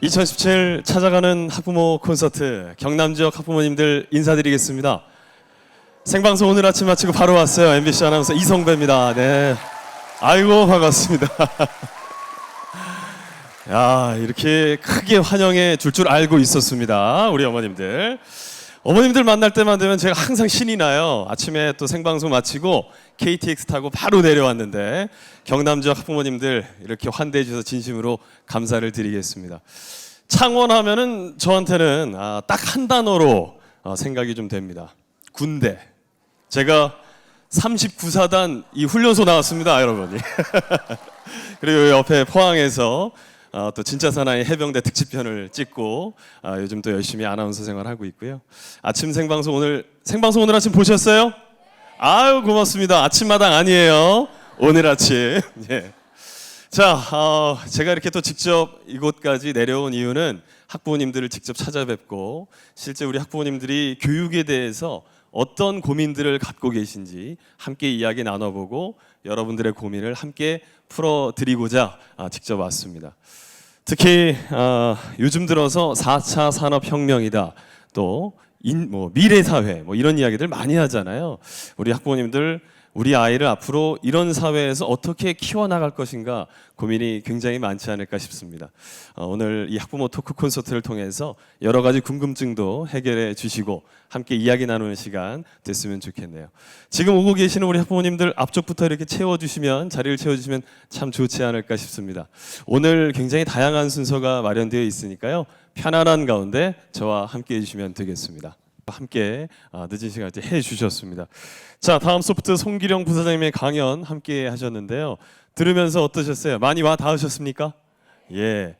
2017 찾아가는 학부모 콘서트 경남 지역 학부모님들 인사드리겠습니다. 생방송 오늘 아침 마치고 바로 왔어요. MBC 아나운서 이성배입니다. 네, 아이고 반갑습니다. 야, 이렇게 크게 환영해 줄 알고 있었습니다. 우리 어머님들. 어머님들 만날 때만 되면 제가 항상 신이 나요. 아침에 또 생방송 마치고 KTX 타고 바로 내려왔는데 경남 지역 학부모님들 이렇게 환대해 주셔서 진심으로 감사를 드리겠습니다. 창원하면은 저한테는 딱 한 단어로 생각이 좀 됩니다. 군대. 제가 39사단 이 훈련소 나왔습니다, 여러분이. 그리고 옆에 포항에서 또 진짜 사나이 해병대 특집편을 찍고 요즘 또 열심히 아나운서 생활하고 있고요. 아침 생방송 오늘 아침 보셨어요? 아유 고맙습니다. 아침마당 아니에요. 오늘 아침. 예. 자, 제가 이렇게 또 직접 이곳까지 내려온 이유는 학부모님들을 직접 찾아뵙고 실제 우리 학부모님들이 교육에 대해서 어떤 고민들을 갖고 계신지 함께 이야기 나눠보고 여러분들의 고민을 함께 풀어드리고자 직접 왔습니다. 특히 요즘 들어서 4차 산업혁명이다, 또 미래사회 이런 이야기들 많이 하잖아요. 우리 학부모님들 우리 아이를 앞으로 이런 사회에서 어떻게 키워나갈 것인가 고민이 굉장히 많지 않을까 싶습니다. 오늘 이 학부모 토크 콘서트를 통해서 여러 가지 궁금증도 해결해 주시고 함께 이야기 나누는 시간 됐으면 좋겠네요. 지금 오고 계시는 우리 학부모님들 앞쪽부터 이렇게 자리를 채워주시면 참 좋지 않을까 싶습니다. 오늘 굉장히 다양한 순서가 마련되어 있으니까요. 편안한 가운데 저와 함께 해주시면 되겠습니다. 함께 늦은 시간에 해주셨습니다. 자, 다음 소프트 송기령 부사장님의 강연 함께 하셨는데요. 들으면서 어떠셨어요? 많이 와 닿으셨습니까? 예,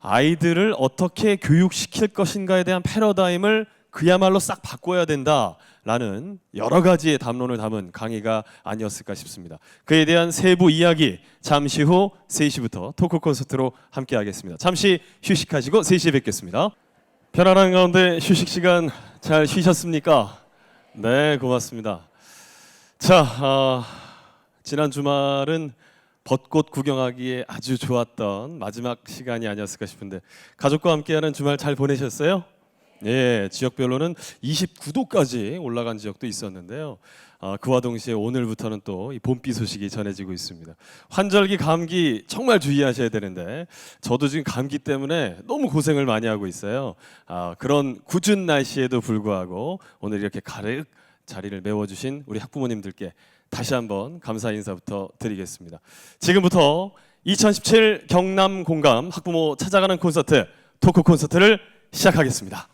아이들을 어떻게 교육시킬 것인가에 대한 패러다임을 그야말로 싹 바꿔야 된다라는 여러 가지의 담론을 담은 강의가 아니었을까 싶습니다. 그에 대한 세부 이야기 잠시 후 3시부터 토크 콘서트로 함께 하겠습니다. 잠시 휴식하시고 3시에 뵙겠습니다. 편안한 가운데 휴식 시간 잘 쉬셨습니까? 네, 고맙습니다. 자, 지난 주말은 벚꽃 구경하기에 아주 좋았던 마지막 시간이 아니었을까 싶은데 가족과 함께하는 주말 잘 보내셨어요? 예, 지역별로는 29도까지 올라간 지역도 있었는데요. 그와 동시에 오늘부터는 또 이 봄비 소식이 전해지고 있습니다. 환절기 감기 정말 주의하셔야 되는데 저도 지금 감기 때문에 너무 고생을 많이 하고 있어요. 그런 궂은 날씨에도 불구하고 오늘 이렇게 가득 자리를 메워주신 우리 학부모님들께 다시 한번 감사 인사부터 드리겠습니다. 지금부터 2017 경남 공감 학부모 찾아가는 콘서트 토크 콘서트를 시작하겠습니다.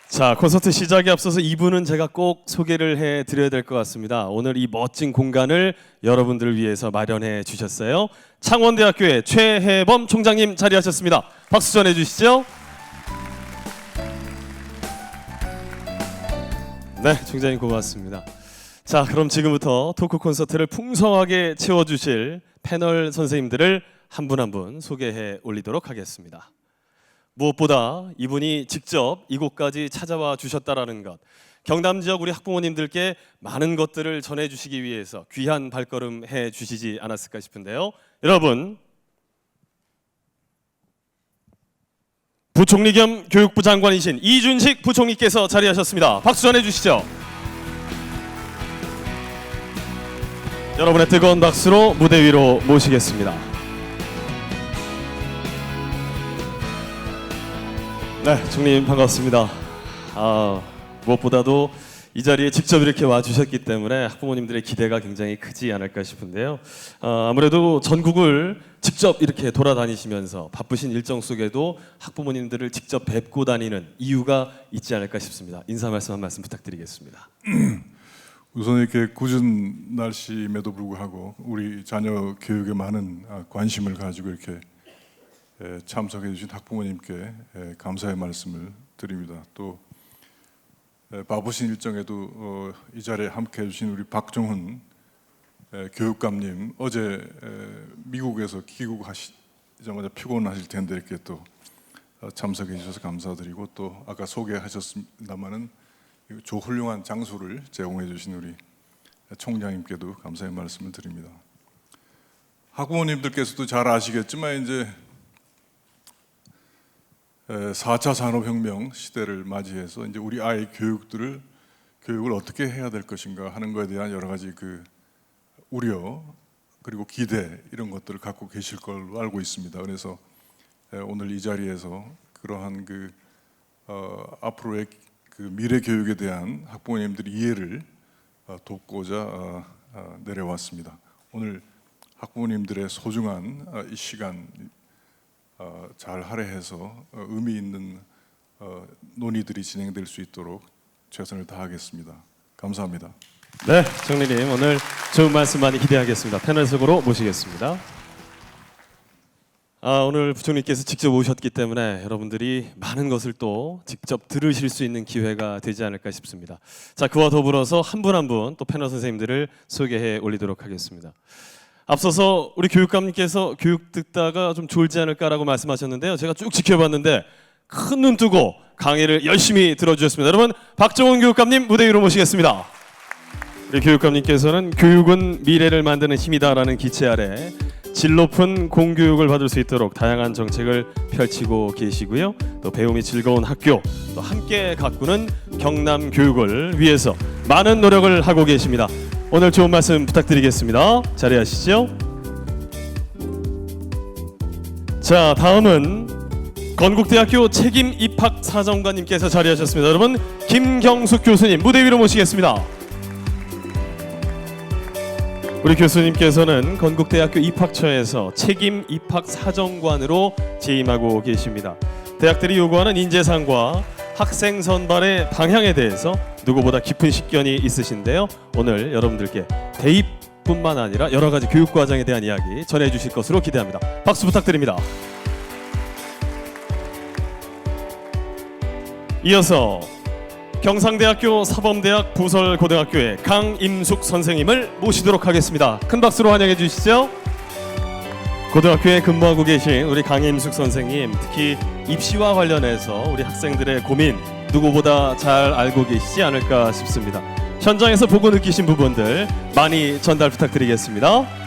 자, 콘서트 시작에 앞서서 2부는 제가 꼭 소개를 해드려야 될 것 같습니다. 오늘 이 멋진 공간을 여러분들을 위해서 마련해 주셨어요. 창원대학교의 최혜범 총장님 자리하셨습니다. 박수 전해주시죠. 네, 총장님 고맙습니다. 자, 그럼 지금부터 토크 콘서트를 풍성하게 채워주실 패널 선생님들을 한 분 한 분 소개해 올리도록 하겠습니다. 무엇보다 이분이 직접 이곳까지 찾아와 주셨다라는 것, 경남 지역 우리 학부모님들께 많은 것들을 전해주시기 위해서 귀한 발걸음 해주시지 않았을까 싶은데요. 여러분, 부총리 겸 교육부 장관이신 이준식 부총리께서 자리하셨습니다. 박수 전해주시죠. 여러분의 뜨거운 박수로 무대 위로 모시겠습니다. 네, 총리님 반갑습니다. 무엇보다도 이 자리에 직접 이렇게 와주셨기 때문에 학부모님들의 기대가 굉장히 크지 않을까 싶은데요. 아무래도 전국을 직접 이렇게 돌아다니시면서 바쁘신 일정 속에도 학부모님들을 직접 뵙고 다니는 이유가 있지 않을까 싶습니다. 인사 말씀 한 말씀 부탁드리겠습니다. 우선 이렇게 궂은 날씨임에도 불구하고 우리 자녀 교육에 많은 관심을 가지고 이렇게 참석해 주신 학부모님께 감사의 말씀을 드립니다. 또 바쁘신 일정에도 이 자리에 함께 해주신 우리 박종훈 교육감님, 어제 미국에서 귀국하시자마자 피곤하실 텐데 이렇게 또 참석해 주셔서 감사드리고, 또 아까 소개하셨습니다마는 조훌륭한 장소를 제공해 주신 우리 총장님께도 감사의 말씀을 드립니다. 학부모님들께서도 잘 아시겠지만 이제 4차 산업혁명 시대를 맞이해서 이제 우리 아이 교육을 어떻게 해야 될 것인가 하는 것에 대한 여러 가지 그 우려 그리고 기대 이런 것들을 갖고 계실 걸로 알고 있습니다. 그래서 오늘 이 자리에서 그러한 앞으로의 그 미래 교육에 대한 학부모님들의 이해를 돕고자 내려왔습니다. 오늘 학부모님들의 소중한 이 시간 잘 할애해서 의미 있는 논의들이 진행될 수 있도록 최선을 다하겠습니다. 감사합니다. 네, 정리님 오늘 좋은 말씀 많이 기대하겠습니다. 패널 속으로 모시겠습니다. 오늘 부총리께서 직접 오셨기 때문에 여러분들이 많은 것을 또 직접 들으실 수 있는 기회가 되지 않을까 싶습니다. 자, 그와 더불어서 한 분 한 분 또 패널 선생님들을 소개해 올리도록 하겠습니다. 앞서서 우리 교육감님께서 교육 듣다가 좀 졸지 않을까라고 말씀하셨는데요. 제가 쭉 지켜봤는데 큰 눈 뜨고 강의를 열심히 들어주셨습니다. 여러분, 박정훈 교육감님 무대 위로 모시겠습니다. 우리 교육감님께서는 교육은 미래를 만드는 힘이다라는 기체 아래 질 높은 공교육을 받을 수 있도록 다양한 정책을 펼치고 계시고요. 또 배움이 즐거운 학교, 또 함께 가꾸는 경남 교육을 위해서 많은 노력을 하고 계십니다. 오늘 좋은 말씀 부탁드리겠습니다. 자리하시죠. 자, 다음은 건국대학교 책임 입학 사정관님께서 자리하셨습니다. 여러분, 김경숙 교수님 무대 위로 모시겠습니다. 우리 교수님께서는 건국대학교 입학처에서 책임 입학 사정관으로 재임하고 계십니다. 대학들이 요구하는 인재상과 학생 선발의 방향에 대해서 누구보다 깊은 식견이 있으신데요. 오늘 여러분들께 대입뿐만 아니라 여러 가지 교육 과정에 대한 이야기 전해주실 것으로 기대합니다. 박수 부탁드립니다. 이어서 경상대학교 사범대학 부설고등학교의 강임숙 선생님을 모시도록 하겠습니다. 큰 박수로 환영해 주시죠. 고등학교에 근무하고 계신 우리 강임숙 선생님, 특히 입시와 관련해서 우리 학생들의 고민 누구보다 잘 알고 계시지 않을까 싶습니다. 현장에서 보고 느끼신 부분들 많이 전달 부탁드리겠습니다.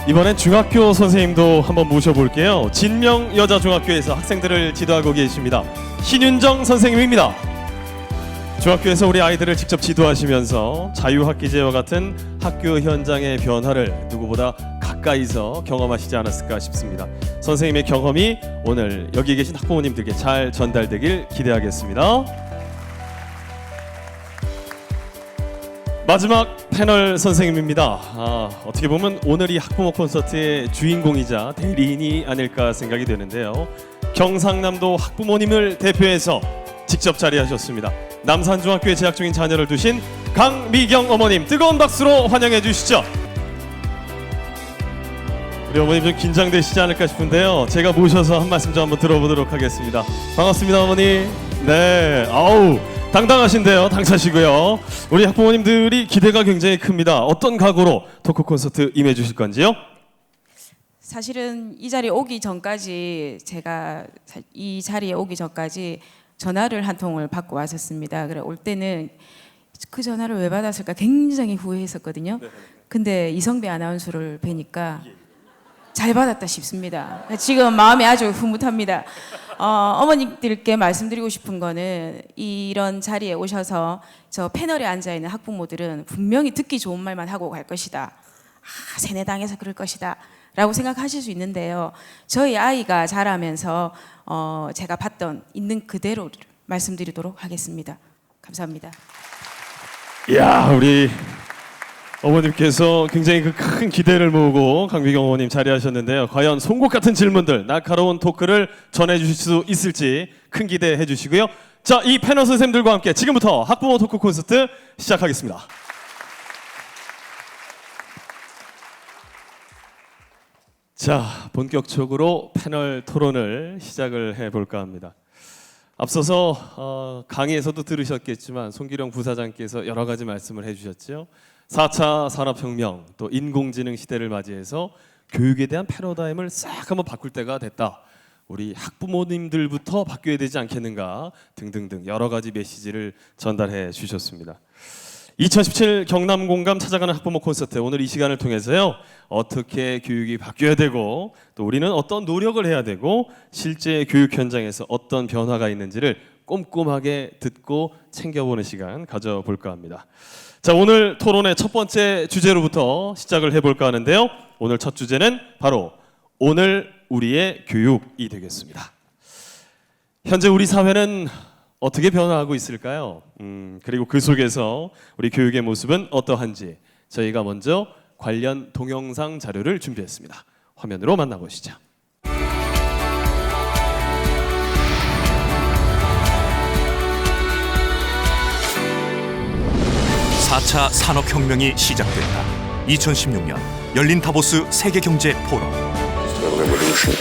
이번엔 중학교 선생님도 한번 모셔볼게요. 진명여자중학교에서 학생들을 지도하고 계십니다. 신윤정 선생님입니다. 중학교에서 우리 아이들을 직접 지도하시면서 자유학기제와 같은 학교 현장의 변화를 누구보다 가까이서 경험하시지 않았을까 싶습니다. 선생님의 경험이 오늘 여기 계신 학부모님들께 잘 전달되길 기대하겠습니다. 마지막 패널 선생님입니다. 어떻게 보면 오늘 이 학부모 콘서트의 주인공이자 대리인이 아닐까 생각이 되는데요. 경상남도 학부모님을 대표해서 직접 자리하셨습니다. 남산중학교에 재학 중인 자녀를 두신 강미경 어머님, 뜨거운 박수로 환영해 주시죠. 우리 어머님 좀 긴장되시지 않을까 싶은데요. 제가 모셔서 한 말씀 좀 한번 들어보도록 하겠습니다. 반갑습니다, 어머니. 네, 아우 당당하신데요. 당차시고요. 우리 학부모님들이 기대가 굉장히 큽니다. 어떤 각오로 토크 콘서트 임해 주실 건지요? 사실은 이 자리에 오기 전까지 제가 이 자리에 오기 전까지 전화를 한 통을 받고 왔었습니다. 그래 올 때는 그 전화를 왜 받았을까 굉장히 후회했었거든요. 근데 이성배 아나운서를 뵈니까 잘 받았다 싶습니다. 지금 마음이 아주 흐뭇합니다. 어머님들께 말씀드리고 싶은 거는 이런 자리에 오셔서 저 패널에 앉아 있는 학부모들은 분명히 듣기 좋은 말만 하고 갈 것이다. 세뇌당해서 그럴 것이다. 라고 생각하실 수 있는데요. 저희 아이가 자라면서 제가 봤던 있는 그대로 말씀드리도록 하겠습니다. 감사합니다. 이야, 우리 어머님께서 굉장히 그 큰 기대를 모으고 강미경 어머님 자리하셨는데요. 과연 송곳 같은 질문들, 날카로운 토크를 전해주실 수 있을지 큰 기대해 주시고요. 자, 이 패널 선생님들과 함께 지금부터 학부모 토크 콘서트 시작하겠습니다. 자, 본격적으로 패널 토론을 시작을 해볼까 합니다. 앞서서 강의에서도 들으셨겠지만 송기령 부사장께서 여러 가지 말씀을 해주셨죠. 4차 산업혁명, 또 인공지능 시대를 맞이해서 교육에 대한 패러다임을 싹 한번 바꿀 때가 됐다. 우리 학부모님들부터 바뀌어야 되지 않겠는가 등등등 여러 가지 메시지를 전달해 주셨습니다. 2017 경남 공감 찾아가는 학부모 콘서트, 오늘 이 시간을 통해서요, 어떻게 교육이 바뀌어야 되고 또 우리는 어떤 노력을 해야 되고 실제 교육 현장에서 어떤 변화가 있는지를 꼼꼼하게 듣고 챙겨보는 시간 가져볼까 합니다. 자, 오늘 토론의 첫 번째 주제로부터 시작을 해볼까 하는데요, 오늘 첫 주제는 바로 오늘 우리의 교육이 되겠습니다. 현재 우리 사회는 어떻게 변화하고 있을까요? 그리고 그 속에서 우리 교육의 모습은 어떠한지 저희가 먼저 관련 동영상 자료를 준비했습니다. 화면으로 만나보시죠. 4차 산업혁명이 시작됐다. 2016년 열린 다보스 세계경제포럼. Revolution,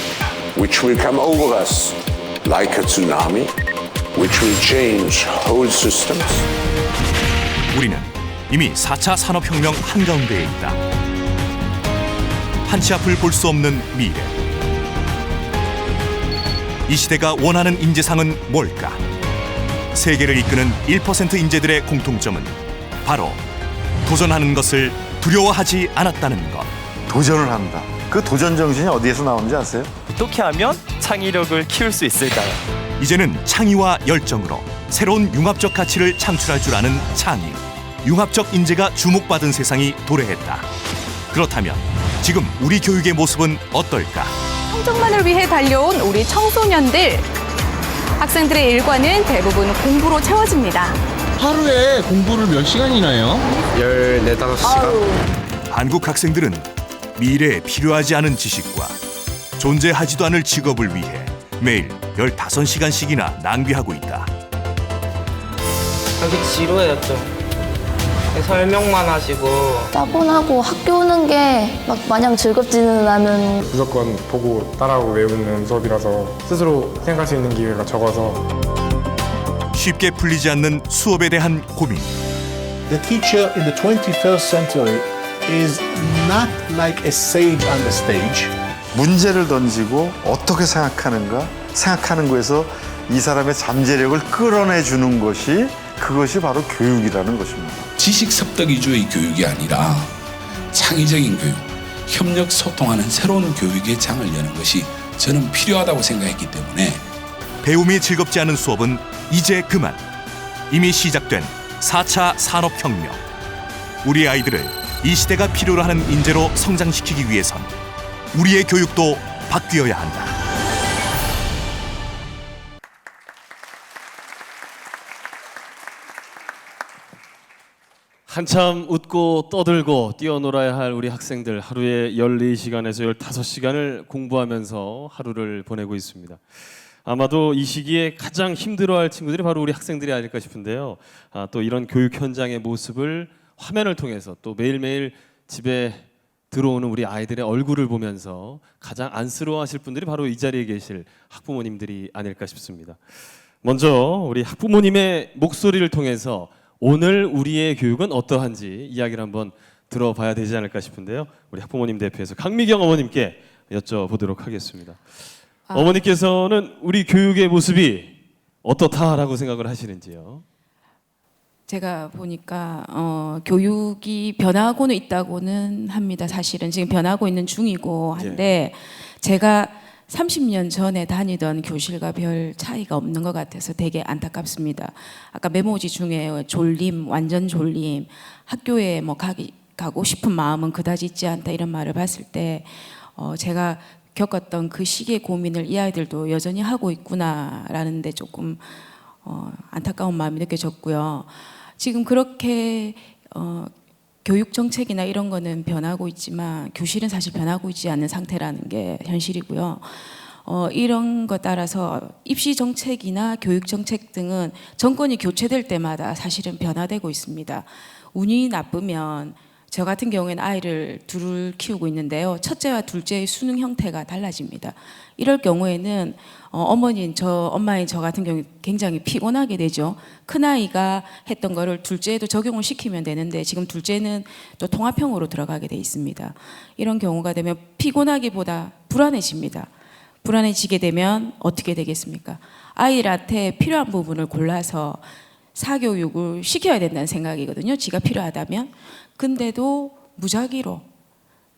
which will come over us like a tsunami, which will change whole systems. 우리는 이미 4차 산업혁명 한가운데에 있다. 한치 앞을 볼 수 없는 미래. 이 시대가 원하는 인재상은 뭘까? 세계를 이끄는 1% 인재들의 공통점은 바로 도전하는 것을 두려워하지 않았다는 것. 도전을 한다. 그 도전 정신이 어디에서 나오는지 아세요? 어떻게 하면 창의력을 키울 수 있을까요? 이제는 창의와 열정으로 새로운 융합적 가치를 창출할 줄 아는 창의, 융합적 인재가 주목받은 세상이 도래했다. 그렇다면 지금 우리 교육의 모습은 어떨까? 성적만을 위해 달려온 우리 청소년들. 학생들의 일과는 대부분 공부로 채워집니다. 하루에 공부를 몇 시간이나 해요? 14, 5시간. 한국 학생들은 미래에 필요하지 않은 지식과 존재하지도 않을 직업을 위해 매일 15시간씩이나 낭비하고 있다. 여기 지루해요 좀. 설명만 하시고 따분하고 학교 오는 게 막 마냥 즐겁지는 않은, 무조건 보고 따라하고 외우는 수업이라서 스스로 생각할 수 있는 기회가 적어서 쉽게 풀리지 않는 수업에 대한 고민. The teacher in the 21st century is not like a sage on the stage. 문제를 던지고 어떻게 생각하는가, 생각하는 거에서 이 사람의 잠재력을 끌어내주는 것이, 그것이 바로 교육이라는 것입니다. 지식 습득 위주의 교육이 아니라 창의적인 교육, 협력 소통하는 새로운 교육의 장을 여는 것이 저는 필요하다고 생각했기 때문에 배움이 즐겁지 않은 수업은 이제 그만. 이미 시작된 4차 산업혁명. 우리 아이들을 이 시대가 필요로 하는 인재로 성장시키기 위해선 우리의 교육도 바뀌어야 한다. 한참 웃고 떠들고 뛰어놀아야 할 우리 학생들, 하루에 14시간에서 15시간을 공부하면서 하루를 보내고 있습니다. 아마도 이 시기에 가장 힘들어할 친구들이 바로 우리 학생들이 아닐까 싶은데요. 또 이런 교육 현장의 모습을 화면을 통해서 또 매일매일 집에 들어오는 우리 아이들의 얼굴을 보면서 가장 안쓰러워하실 분들이 바로 이 자리에 계실 학부모님들이 아닐까 싶습니다. 먼저 우리 학부모님의 목소리를 통해서 오늘 우리의 교육은 어떠한지 이야기를 한번 들어봐야 되지 않을까 싶은데요. 우리 학부모님 대표에서 강미경 어머님께 여쭤보도록 하겠습니다. 어머니께서는 우리 교육의 모습이 어떻다라고 생각을 하시는지요? 제가 보니까 교육이 변하고는 있다고는 합니다. 사실은 지금 변하고 있는 중이고 한데 제가 30년 전에 다니던 교실과 별 차이가 없는 것 같아서 되게 안타깝습니다. 아까 메모지 중에 졸림, 완전 졸림, 학교에 뭐 가고 싶은 마음은 그다지 있지 않다 이런 말을 봤을 때 제가 겪었던 그 시기의 고민을 이 아이들도 여전히 하고 있구나라는 데 조금 안타까운 마음이 느껴졌고요. 지금 그렇게 교육 정책이나 이런 거는 변하고 있지만 교실은 사실 변하고 있지 않는 상태라는 게 현실이고요. 이런 것 따라서 입시 정책이나 교육 정책 등은 정권이 교체될 때마다 사실은 변화되고 있습니다. 운이 나쁘면 저 같은 경우에는 아이를 둘을 키우고 있는데요. 첫째와 둘째의 수능 형태가 달라집니다. 이럴 경우에는 엄마인 저 같은 경우 굉장히 피곤하게 되죠. 큰아이가 했던 거를 둘째에도 적용을 시키면 되는데 지금 둘째는 또 통합형으로 들어가게 돼 있습니다. 이런 경우가 되면 피곤하기보다 불안해집니다. 불안해지게 되면 어떻게 되겠습니까? 아이한테 필요한 부분을 골라서 사교육을 시켜야 된다는 생각이거든요. 지가 필요하다면. 근데도 무작위로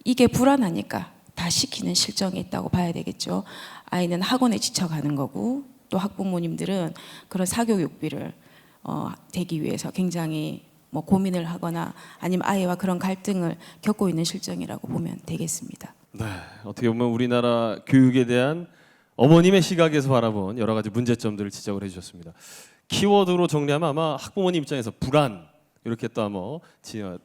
이게 불안하니까 다 시키는 실정이 있다고 봐야 되겠죠. 아이는 학원에 지쳐가는 거고 또 학부모님들은 그런 사교육비를 대기 위해서 굉장히 뭐 고민을 하거나 아니면 아이와 그런 갈등을 겪고 있는 실정이라고 보면 되겠습니다. 네, 어떻게 보면 우리나라 교육에 대한 어머님의 시각에서 바라본 여러 가지 문제점들을 지적을 해주셨습니다. 키워드로 정리하면 아마 학부모님 입장에서 불안 이렇게 또 뭐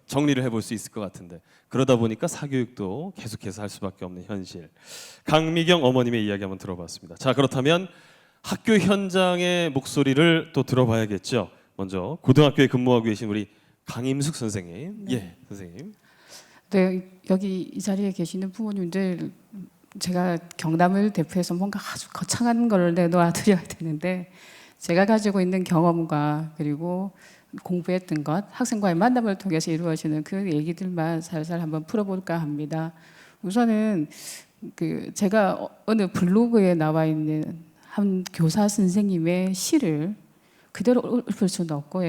정리를 해볼 수 있을 것 같은데 그러다 보니까 사교육도 계속해서 할 수밖에 없는 현실. 강미경 어머님의 이야기 한번 들어봤습니다. 자, 그렇다면 학교 현장의 목소리를 또 들어봐야겠죠. 먼저 고등학교에 근무하고 계신 우리 강임숙 선생님. 네. 예, 선생님. 네, 여기 이 자리에 계시는 부모님들 제가 경남을 대표해서 뭔가 아주 거창한 걸 내놓아 드려야 되는데 제가 가지고 있는 경험과 그리고 공부했던 것, 학생과의 만남을 통해서 이루어지는 그 얘기들만 살살 한번 풀어볼까 합니다. 우선은 제가 어느 블로그에 나와 있는 한 교사 선생님의 시를 그대로 읊을 수는 없고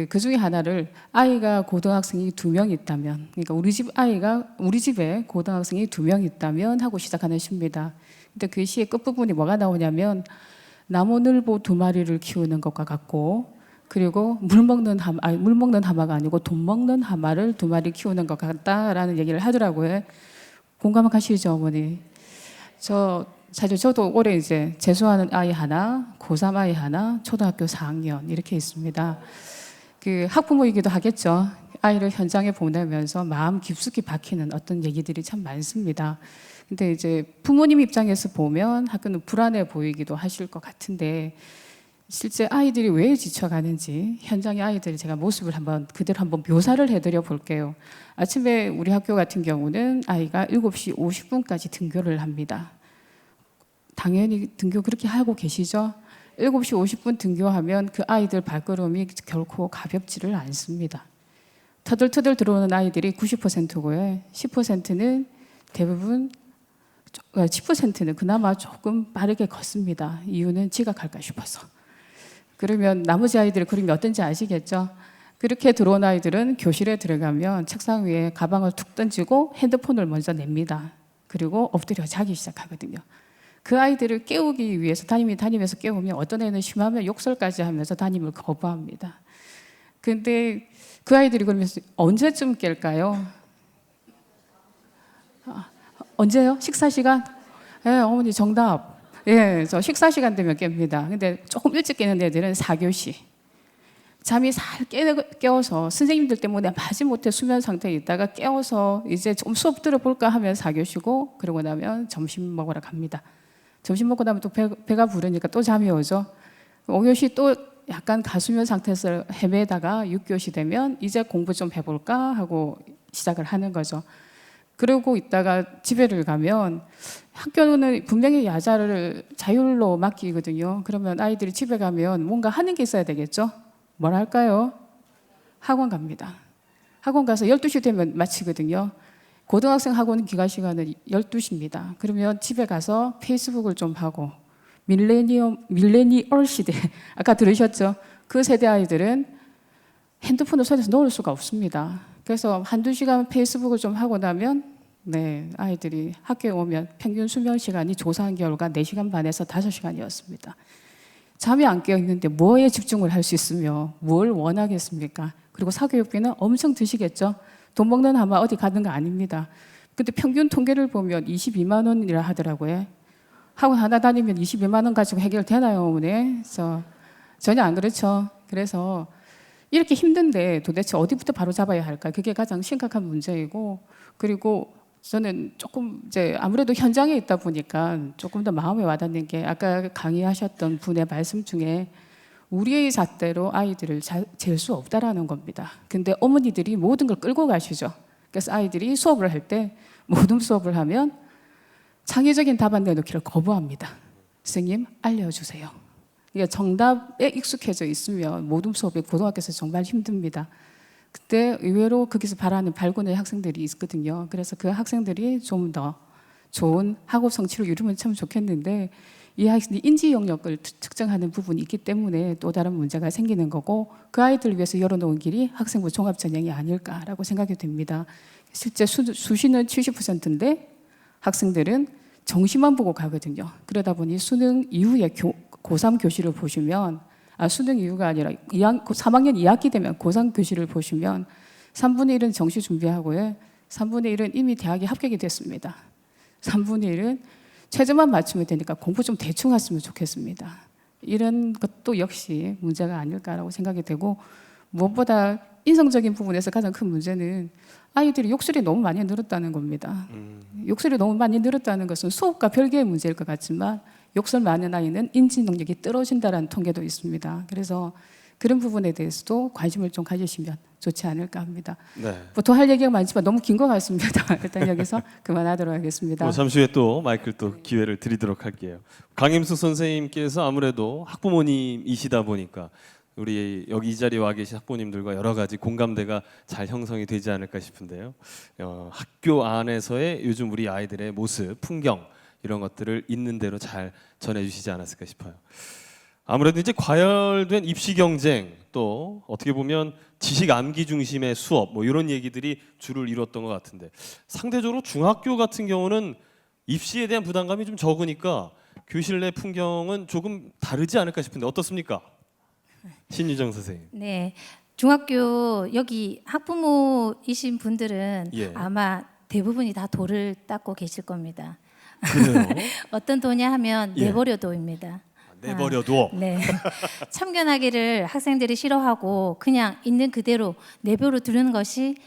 그 중에 하나를 아이가 고등학생이 2명 있다면, 그러니까 우리 집에 고등학생이 2명 있다면 하고 시작하는 시입니다. 근데 그 시의 끝부분이 뭐가 나오냐면 나무늘보 2마리를 키우는 것과 같고 그리고 물 먹는 하마가 아니고 돈 먹는 하마를 2마리 키우는 것 같다라는 얘기를 하더라고요. 공감하시죠, 어머니? 사실 저도 올해 이제 재수하는 아이 하나, 고3 아이 하나, 초등학교 4학년 이렇게 있습니다. 그 학부모이기도 하겠죠. 아이를 현장에 보내면서 마음 깊숙이 박히는 어떤 얘기들이 참 많습니다. 근데 이제 부모님 입장에서 보면 학교는 불안해 보이기도 하실 것 같은데 실제 아이들이 왜 지쳐가는지 현장의 아이들이 제가 모습을 그대로 한번 묘사를 해드려 볼게요. 아침에 우리 학교 같은 경우는 아이가 7시 50분까지 등교를 합니다. 당연히 등교 그렇게 하고 계시죠? 7시 50분 등교하면 그 아이들 발걸음이 결코 가볍지를 않습니다. 터들터들 들어오는 아이들이 90%고요. 10%는 대부분 10%는 그나마 조금 빠르게 걷습니다. 이유는 지각할까 싶어서. 그러면 나머지 아이들의 그림이 어떤지 아시겠죠? 그렇게 들어온 아이들은 교실에 들어가면 책상 위에 가방을 툭 던지고 핸드폰을 먼저 냅니다. 그리고 엎드려 자기 시작하거든요. 그 아이들을 깨우기 위해서 담임이 다니면서 깨우면 어떤 애는 심하면 욕설까지 하면서 담임을 거부합니다. 근데 그 아이들이 그러면서 언제쯤 깰까요? 언제요? 식사 시간? 네, 어머니 정답. 예, 저 식사 시간 되면 깹니다. 근데 조금 일찍 깨는 애들은 4교시. 잠이 살 깨워서 선생님들 때문에 마지못해 수면 상태에 있다가 깨워서 이제 좀 수업 들어볼까 하면 4교시고 그러고 나면 점심 먹으러 갑니다. 점심 먹고 나면 또 배가 부르니까 또 잠이 오죠. 5교시 또 약간 가수면 상태에서 헤매다가 6교시 되면 이제 공부 좀 해볼까 하고 시작을 하는 거죠. 그러고 있다가 집에를 가면 학교는 분명히 야자를 자율로 맡기거든요. 그러면 아이들이 집에 가면 뭔가 하는 게 있어야 되겠죠. 뭘 할까요? 학원 갑니다. 학원 가서 12시 되면 마치거든요. 고등학생 학원 기간 시간은 12시입니다. 그러면 집에 가서 페이스북을 좀 하고 밀레니얼 시대, 아까 들으셨죠? 그 세대 아이들은 핸드폰을 손에서 놓을 수가 없습니다. 그래서 한두 시간 페이스북을 좀 하고 나면 아이들이 학교에 오면 평균 수면 시간이 조사한 결과 4시간 반에서 5시간이었습니다. 잠이 안 깨어있는데 뭐에 집중을 할 수 있으며 뭘 원하겠습니까? 그리고 사교육비는 엄청 드시겠죠? 돈 먹는 하마 어디 가는 거 아닙니다. 근데 평균 통계를 보면 22만 원이라 하더라고요. 학원 하나 다니면 22만 원 가지고 해결되나요, 어머니? 그래서 전혀 안 그렇죠. 그래서 이렇게 힘든데 도대체 어디부터 바로 잡아야 할까? 그게 가장 심각한 문제이고, 그리고 저는 조금 이제 아무래도 현장에 있다 보니까 조금 더 마음에 와닿는 게 아까 강의하셨던 분의 말씀 중에 우리의 잣대로 아이들을 잴 수 없다라는 겁니다. 근데 어머니들이 모든 걸 끌고 가시죠. 그래서 아이들이 수업을 할 때 모든 수업을 하면 창의적인 답안 내놓기를 거부합니다. 선생님 알려주세요. 그러니까 정답에 익숙해져 있으면 모든 수업이 고등학교에서 정말 힘듭니다. 그때 의외로 거기서 바라는 발군의 학생들이 있거든요. 그래서 그 학생들이 좀 더 좋은 학업 성취를 이루면 참 좋겠는데 이 학생이 인지 영역을 측정하는 부분이 있기 때문에 또 다른 문제가 생기는 거고 그 아이들을 위해서 열어놓은 길이 학생부 종합전형이 아닐까라고 생각이 됩니다. 실제 수시는 70%인데 학생들은 정시만 보고 가거든요. 그러다 보니 수능 이후에 고3 교실을 보시면 수능 이후가 아니라 3학년 2학기 되면 고3 교실을 보시면 3분의 1은 정시 준비하고요. 3분의 1은 이미 대학에 합격이 됐습니다. 3분의 1은 최저만 맞추면 되니까 공부 좀 대충 했으면 좋겠습니다. 이런 것도 역시 문제가 아닐까라고 생각이 되고 무엇보다 인성적인 부분에서 가장 큰 문제는 아이들이 욕설이 너무 많이 늘었다는 겁니다. 욕설이 너무 많이 늘었다는 것은 수업과 별개의 문제일 것 같지만 욕설 많은 아이는 인지 능력이 떨어진다는 통계도 있습니다. 그래서 그런 부분에 대해서도 관심을 좀 가지시면 좋지 않을까 합니다. 네. 보통 할 얘기가 많지만 너무 긴 것 같습니다. 일단 여기서 그만하도록 하겠습니다. 잠시 후에 또 마이크를 또 기회를 드리도록 할게요. 강임숙 선생님께서 아무래도 학부모님이시다 보니까 우리 여기 이 자리에 와 계신 학부모님들과 여러 가지 공감대가 잘 형성이 되지 않을까 싶은데요. 학교 안에서의 요즘 우리 아이들의 모습, 풍경 이런 것들을 있는 대로 잘 전해주시지 않았을까 싶어요. 아무래도 이제 과열된 입시 경쟁 또 어떻게 보면 지식 암기 중심의 수업 뭐 이런 얘기들이 주를 이뤘던 것 같은데 상대적으로 중학교 같은 경우는 입시에 대한 부담감이 좀 적으니까 교실 내 풍경은 조금 다르지 않을까 싶은데 어떻습니까? 신유정 선생님. 네, 중학교 여기 학부모이신 분들은 아마 대부분이 다 도를 닦고 계실 겁니다. 그래요? 어떤 도냐 하면 내버려도입니다. 내버려둬. 네. 참견하기를 학생들이 싫어하고 그냥 있는 그대로 내버려 두는 것이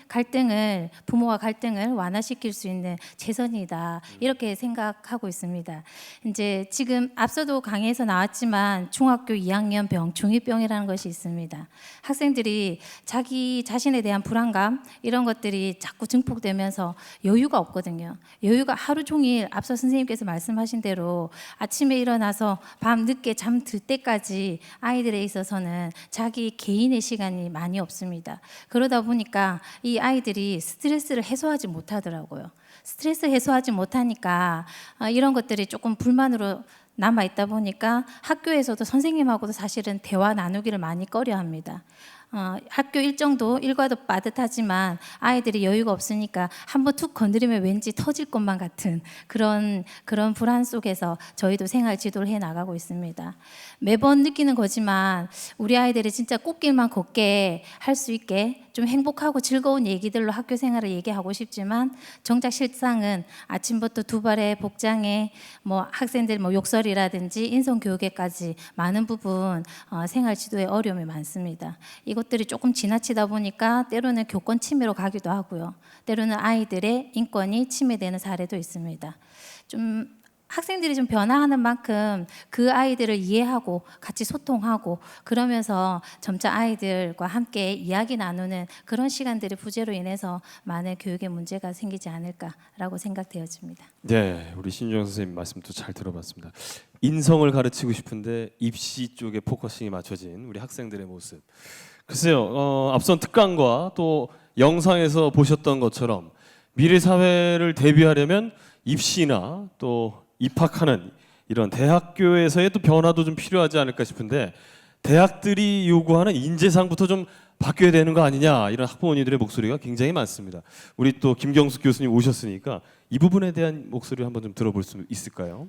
부모와 갈등을 완화시킬 수 있는 최선이다. 이렇게 생각하고 있습니다. 이제 지금 앞서도 강의에서 나왔지만 중학교 2학년 병, 중2병이라는 것이 있습니다. 학생들이 자기 자신에 대한 불안감 이런 것들이 자꾸 증폭되면서 여유가 없거든요. 여유가 하루 종일 앞서 선생님께서 말씀하신 대로 아침에 일어나서 밤 늦게 잠들 때까지 아이들에 있어서는 자기 개인의 시간이 많이 없습니다. 그러다 보니까 이 아이들이 스트레스를 해소하지 못하더라고요. 스트레스 해소하지 못하니까 이런 것들이 조금 불만으로 남아 있다 보니까 학교에서도 선생님하고도 사실은 대화 나누기를 많이 꺼려합니다. 학교 일정도 일과도 빠듯하지만 아이들이 여유가 없으니까 한번 툭 건드리면 왠지 터질 것만 같은 그런 불안 속에서 저희도 생활 지도를 해 나가고 있습니다. 매번 느끼는 거지만 우리 아이들이 진짜 꽃길만 걷게 할 수 있게 좀 행복하고 즐거운 얘기들로 학교 생활을 얘기하고 싶지만 정작 실상은 아침부터 두 발의 복장에 뭐 학생들 뭐 욕설이라든지 인성 교육에까지 많은 부분 생활 지도에 어려움이 많습니다. 이것들이 조금 지나치다 보니까 때로는 교권 침해로 가기도 하고요. 때로는 아이들의 인권이 침해되는 사례도 있습니다. 좀 학생들이 좀 변화하는 만큼 그 아이들을 이해하고 같이 소통하고 그러면서 점차 아이들과 함께 이야기 나누는 그런 시간들이 부재로 인해서 많은 교육에 문제가 생기지 않을까라고 생각되어집니다. 네, 우리 신유정 선생님 말씀도 잘 들어봤습니다. 인성을 가르치고 싶은데 입시 쪽에 포커싱이 맞춰진 우리 학생들의 모습. 글쎄요, 앞선 특강과 또 영상에서 보셨던 것처럼 미래 사회를 대비하려면 입시나 또 입학하는 이런 대학교에서의 또 변화도 좀 필요하지 않을까 싶은데 대학들이 요구하는 인재상부터 좀 바뀌어야 되는 거 아니냐 이런 학부모님들의 목소리가 굉장히 많습니다. 우리 또 김경숙 교수님 오셨으니까 이 부분에 대한 목소리를 한번 좀 들어볼 수 있을까요?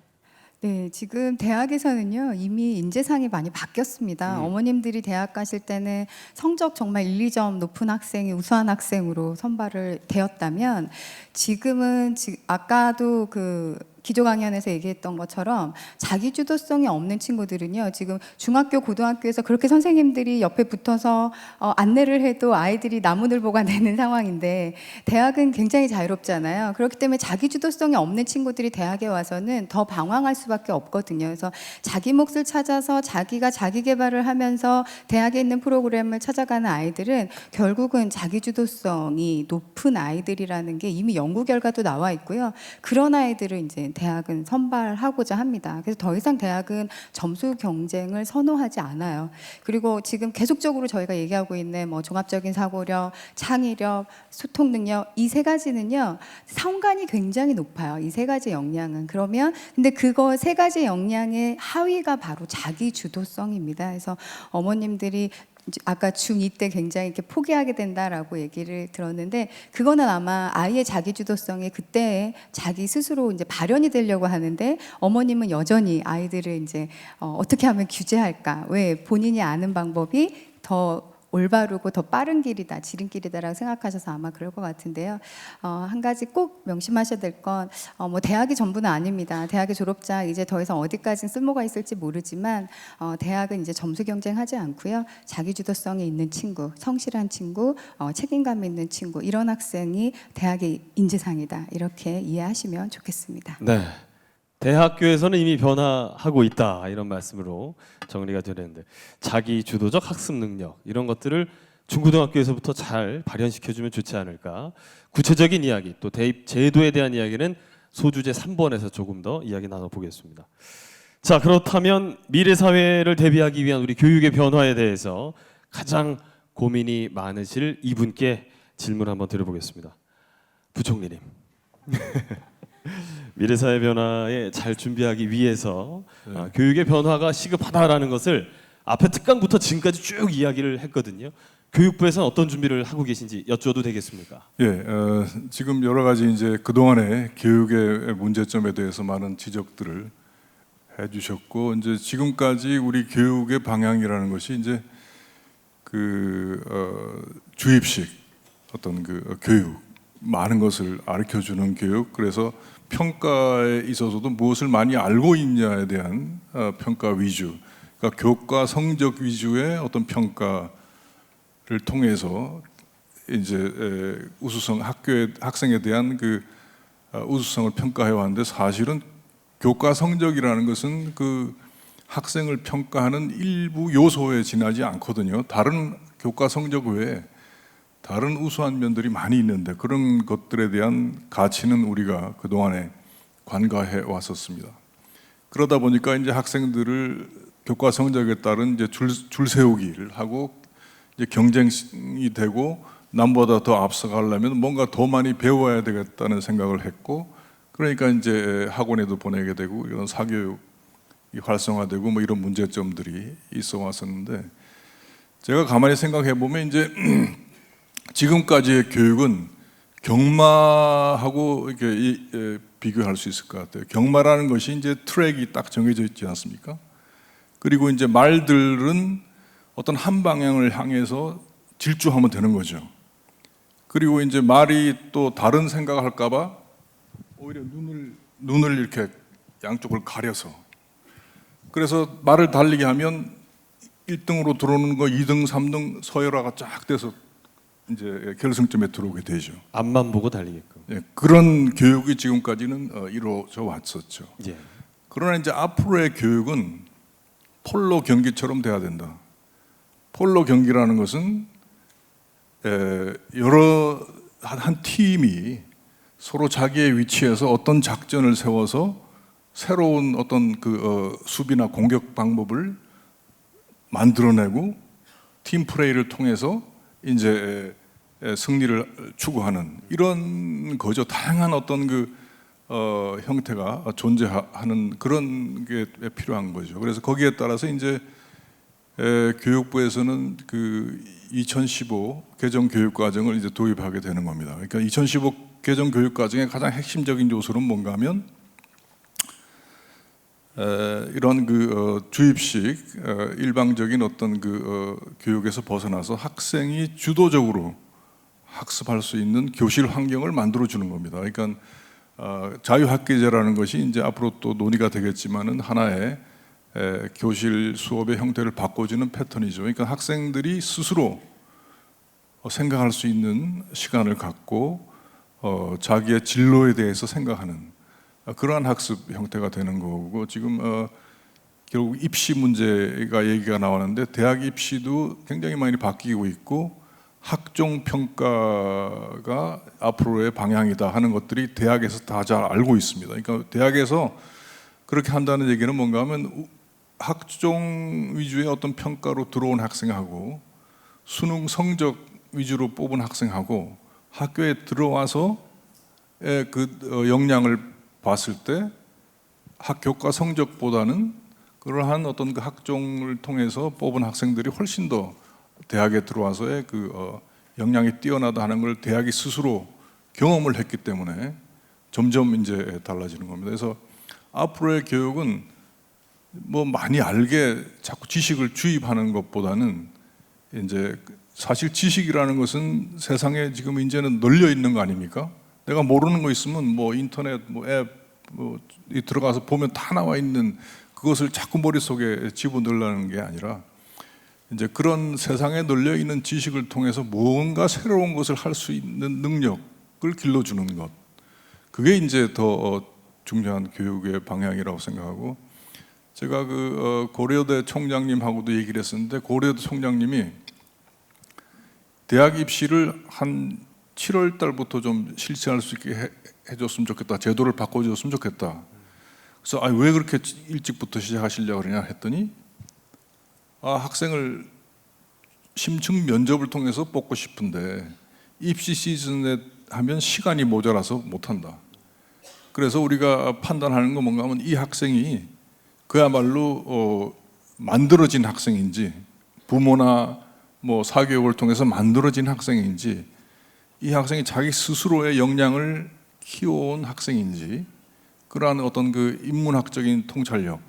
네, 지금 대학에서는요 이미 인재상이 많이 바뀌었습니다. 어머님들이 대학 가실 때는 성적 정말 1, 2점 높은 학생이 우수한 학생으로 선발을 되었다면 지금은 아까도 기조 강연에서 얘기했던 것처럼 자기 주도성이 없는 친구들은요 지금 중학교 고등학교에서 그렇게 선생님들이 옆에 붙어서 안내를 해도 아이들이 나무늘보가 되는 상황인데 대학은 굉장히 자유롭잖아요. 그렇기 때문에 자기 주도성이 없는 친구들이 대학에 와서는 더 방황할 수밖에 없거든요. 그래서 자기 몫을 찾아서 자기가 자기 개발을 하면서 대학에 있는 프로그램을 찾아가는 아이들은 결국은 자기 주도성이 높은 아이들이라는 게 이미 연구 결과도 나와 있고요. 그런 아이들을 이제 대학은 선발하고자 합니다. 그래서 더 이상 대학은 점수 경쟁을 선호하지 않아요. 그리고 지금 계속적으로 저희가 얘기하고 있는 뭐 종합적인 사고력, 창의력, 소통 능력 이 세 가지는요 성간이 굉장히 높아요. 이 세 가지 역량은. 그러면 근데 그거 세 가지 역량의 하위가 바로 자기 주도성입니다. 그래서 어머님들이 아까 중2 때 굉장히 이렇게 포기하게 된다라고 얘기를 들었는데 그거는 아마 아이의 자기주도성이 그때 자기 스스로 이제 발현이 되려고 하는데 어머님은 여전히 아이들을 이제 어떻게 하면 규제할까? 왜 본인이 아는 방법이 더 올바르고 더 빠른 길이다, 지름길이다라고 생각하셔서 아마 그럴 것 같은데요. 한 가지 꼭 명심하셔야 될 건 뭐 대학이 전부는 아닙니다. 대학의 졸업자 이제 더 이상 어디까지 쓸모가 있을지 모르지만 대학은 이제 점수 경쟁하지 않고요. 자기 주도성이 있는 친구, 성실한 친구, 책임감 있는 친구 이런 학생이 대학의 인재상이다. 이렇게 이해하시면 좋겠습니다. 네. 대학교에서는 이미 변화하고 있다 이런 말씀으로 정리가 되는데 자기 주도적 학습 능력 이런 것들을 중고등학교에서부터 잘 발현시켜주면 좋지 않을까. 구체적인 이야기 또 대입 제도에 대한 이야기는 소주제 3번에서 조금 더 이야기 나눠보겠습니다. 자, 그렇다면 미래 사회를 대비하기 위한 우리 교육의 변화에 대해서 가장 고민이 많으실 이분께 질문 한번 드려보겠습니다. 부총리님. 미래사회 변화에 잘 준비하기 위해서 교육의 변화가 시급하다라는 것을 앞에 특강부터 지금까지 쭉 이야기를 했거든요. 교육부에서는 어떤 준비를 하고 계신지 여쭤도 되겠습니까? 예, 지금 여러 가지 이제 그동안의 교육의 문제점에 대해서 많은 지적들을 해주셨고 이제 지금까지 우리 교육의 방향이라는 것이 이제 주입식 어떤 교육 많은 것을 가르쳐주는 교육 그래서 평가에 있어서도 무엇을 많이 알고 있냐에 대한 평가 위주, 그러니까 교과 성적 위주의 어떤 평가를 통해서 이제 우수성 학교의 학생에 대한 우수성을 평가해 왔는데 사실은 교과 성적이라는 것은 학생을 평가하는 일부 요소에 지나지 않거든요. 다른 교과 성적 외에 다른 우수한 면들이 많이 있는데 그런 것들에 대한 가치는 우리가 그동안에 관가해 왔었습니다. 그러다 보니까 이제 학생들을 교과 성적에 따른 이제 줄 세우기를 하고 이제 경쟁이 되고 남보다 더 앞서가려면 뭔가 더 많이 배워야 되겠다는 생각을 했고 그러니까 이제 학원에도 보내게 되고 이런 사교육이 활성화되고 뭐 이런 문제점들이 있어 왔었는데 제가 가만히 생각해 보면 이제 지금까지의 교육은 경마하고 이렇게 비교할 수 있을 것 같아요. 경마라는 것이 이제 트랙이 딱 정해져 있지 않습니까? 그리고 이제 말들은 어떤 한 방향을 향해서 질주하면 되는 거죠. 그리고 이제 말이 또 다른 생각을 할까봐 오히려 눈을 이렇게 양쪽을 가려서 그래서 말을 달리게 하면 1등으로 들어오는 거 2등, 3등 서열화가 쫙 돼서 이제 결승점에 들어오게 되죠. 앞만 보고 달리게끔. 예, 그런 교육이 지금까지는 이루어져 왔었죠. 예. 그러나 이제 앞으로의 교육은 폴로 경기처럼 돼야 된다. 폴로 경기라는 것은 여러 한 팀이 서로 자기의 위치에서 어떤 작전을 세워서 새로운 어떤 수비나 공격 방법을 만들어내고 팀 플레이를 통해서 이제 승리를 추구하는 이런 거죠. 다양한 어떤 형태가 존재하는 그런 게 필요한 거죠. 그래서 거기에 따라서 이제 교육부에서는 2015 개정 교육 과정을 이제 도입하게 되는 겁니다. 그러니까 2015 개정 교육 과정의 가장 핵심적인 요소는 뭔가 하면 이런 주입식 일방적인 어떤 교육에서 벗어나서 학생이 주도적으로 학습할 수 있는 교실 환경을 만들어 주는 겁니다. 그러니까 자유학기제라는 것이 이제 앞으로 또 논의가 되겠지만은 하나의 교실 수업의 형태를 바꿔주는 패턴이죠. 그러니까 학생들이 스스로 생각할 수 있는 시간을 갖고 자기의 진로에 대해서 생각하는 그러한 학습 형태가 되는 거고 지금 결국 입시 문제가 얘기가 나오는데 대학 입시도 굉장히 많이 바뀌고 있고 학종 평가가 앞으로의 방향이다 하는 것들이 대학에서 다 잘 알고 있습니다. 그러니까 대학에서 그렇게 한다는 얘기는 뭔가 하면 학종 위주의 어떤 평가로 들어온 학생하고 수능 성적 위주로 뽑은 학생하고 학교에 들어와서 그 역량을 봤을 때 학교과 성적보다는 그러한 어떤 그 학종을 통해서 뽑은 학생들이 훨씬 더 대학에 들어와서의 그 역량이 뛰어나다 하는 걸 대학이 스스로 경험을 했기 때문에 점점 이제 달라지는 겁니다. 그래서 앞으로의 교육은 뭐 많이 알게 자꾸 지식을 주입하는 것보다는 이제 사실 지식이라는 것은 세상에 지금 이제는 널려 있는 거 아닙니까? 내가 모르는 거 있으면 뭐 인터넷, 뭐 앱, 뭐 들어가서 보면 다 나와 있는 그것을 자꾸 머릿속에 집어넣으려는 게 아니라 이제 그런 세상에 널려 있는 지식을 통해서 뭔가 새로운 것을 할 수 있는 능력을 길러주는 것. 그게 이제 더 중요한 교육의 방향이라고 생각하고 제가 그 고려대 총장님하고도 얘기를 했었는데 고려대 총장님이 대학 입시를 한 7월 달부터 좀 실시할 수 있게 해줬으면 좋겠다. 제도를 바꿔줬으면 좋겠다. 그래서 왜 그렇게 일찍부터 시작하시려고 그러냐 했더니 학생을 심층 면접을 통해서 뽑고 싶은데 입시 시즌에 하면 시간이 모자라서 못한다. 그래서 우리가 판단하는 건 뭔가 하면 이 학생이 그야말로 만들어진 학생인지 부모나 뭐 사교육을 통해서 만들어진 학생인지 이 학생이 자기 스스로의 역량을 키워온 학생인지 그러한 어떤 그 인문학적인 통찰력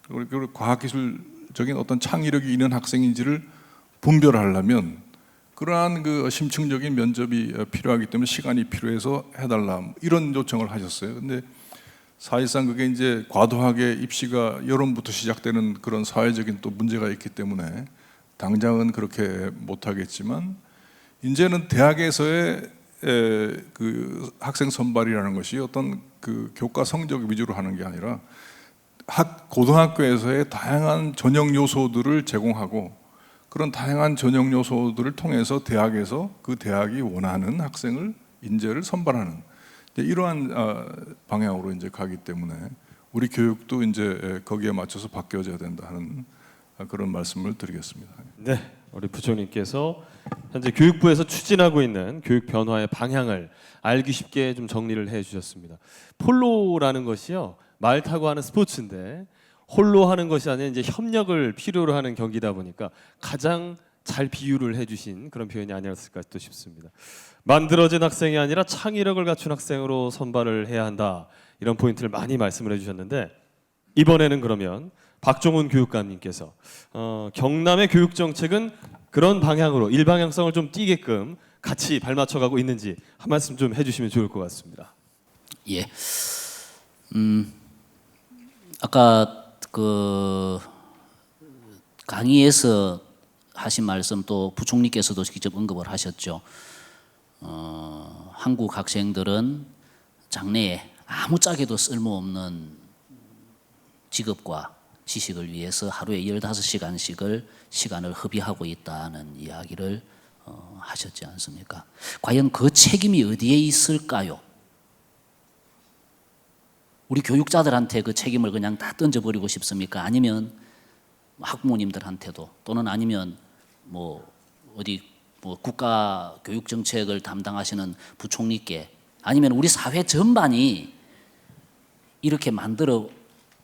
그리고 과학기술적인 어떤 창의력이 있는 학생인지를 분별하려면 그러한 그 심층적인 면접이 필요하기 때문에 시간이 필요해서 해달라 이런 요청을 하셨어요. 근데 사실상 그게 이제 과도하게 입시가 여름부터 시작되는 그런 사회적인 또 문제가 있기 때문에 당장은 그렇게 못하겠지만 이제는 대학에서의 그 학생 선발이라는 것이 어떤 그 교과 성적 위주로 하는 게 아니라 고등학교에서의 다양한 전형 요소들을 제공하고 그런 다양한 전형 요소들을 통해서 대학에서 그 대학이 원하는 학생을 인재를 선발하는 이러한 방향으로 이제 가기 때문에 우리 교육도 이제 거기에 맞춰서 바뀌어져야 된다 하는 그런 말씀을 드리겠습니다. 네, 우리 부총리께서 현재 교육부에서 추진하고 있는 교육 변화의 방향을 알기 쉽게 좀 정리를 해주셨습니다. 폴로라는 것이요 말 타고 하는 스포츠인데 홀로 하는 것이 아니라 이제 협력을 필요로 하는 경기다 보니까 가장 잘 비유를 해주신 그런 표현이 아니었을까 또 싶습니다. 만들어진 학생이 아니라 창의력을 갖춘 학생으로 선발을 해야 한다 이런 포인트를 많이 말씀을 해주셨는데 이번에는 그러면 박종훈 교육감님께서 경남의 교육 정책은 그런 방향으로 일방향성을 좀 띠게끔 같이 발맞춰가고 있는지 한 말씀 좀 해주시면 좋을 것 같습니다. 예, 아까 그 강의에서 하신 말씀 또 부총리께서도 직접 언급을 하셨죠. 한국 학생들은 장래에 아무짝에도 쓸모없는 직업과 지식을 위해서 하루에 15시간씩을 시간을 허비하고 있다는 이야기를 하셨지 않습니까? 과연 그 책임이 어디에 있을까요? 우리 교육자들한테 그 책임을 그냥 다 던져버리고 싶습니까? 아니면 학부모님들한테도 또는 아니면 뭐 어디 뭐 국가 교육 정책을 담당하시는 부총리께 아니면 우리 사회 전반이 이렇게 만들어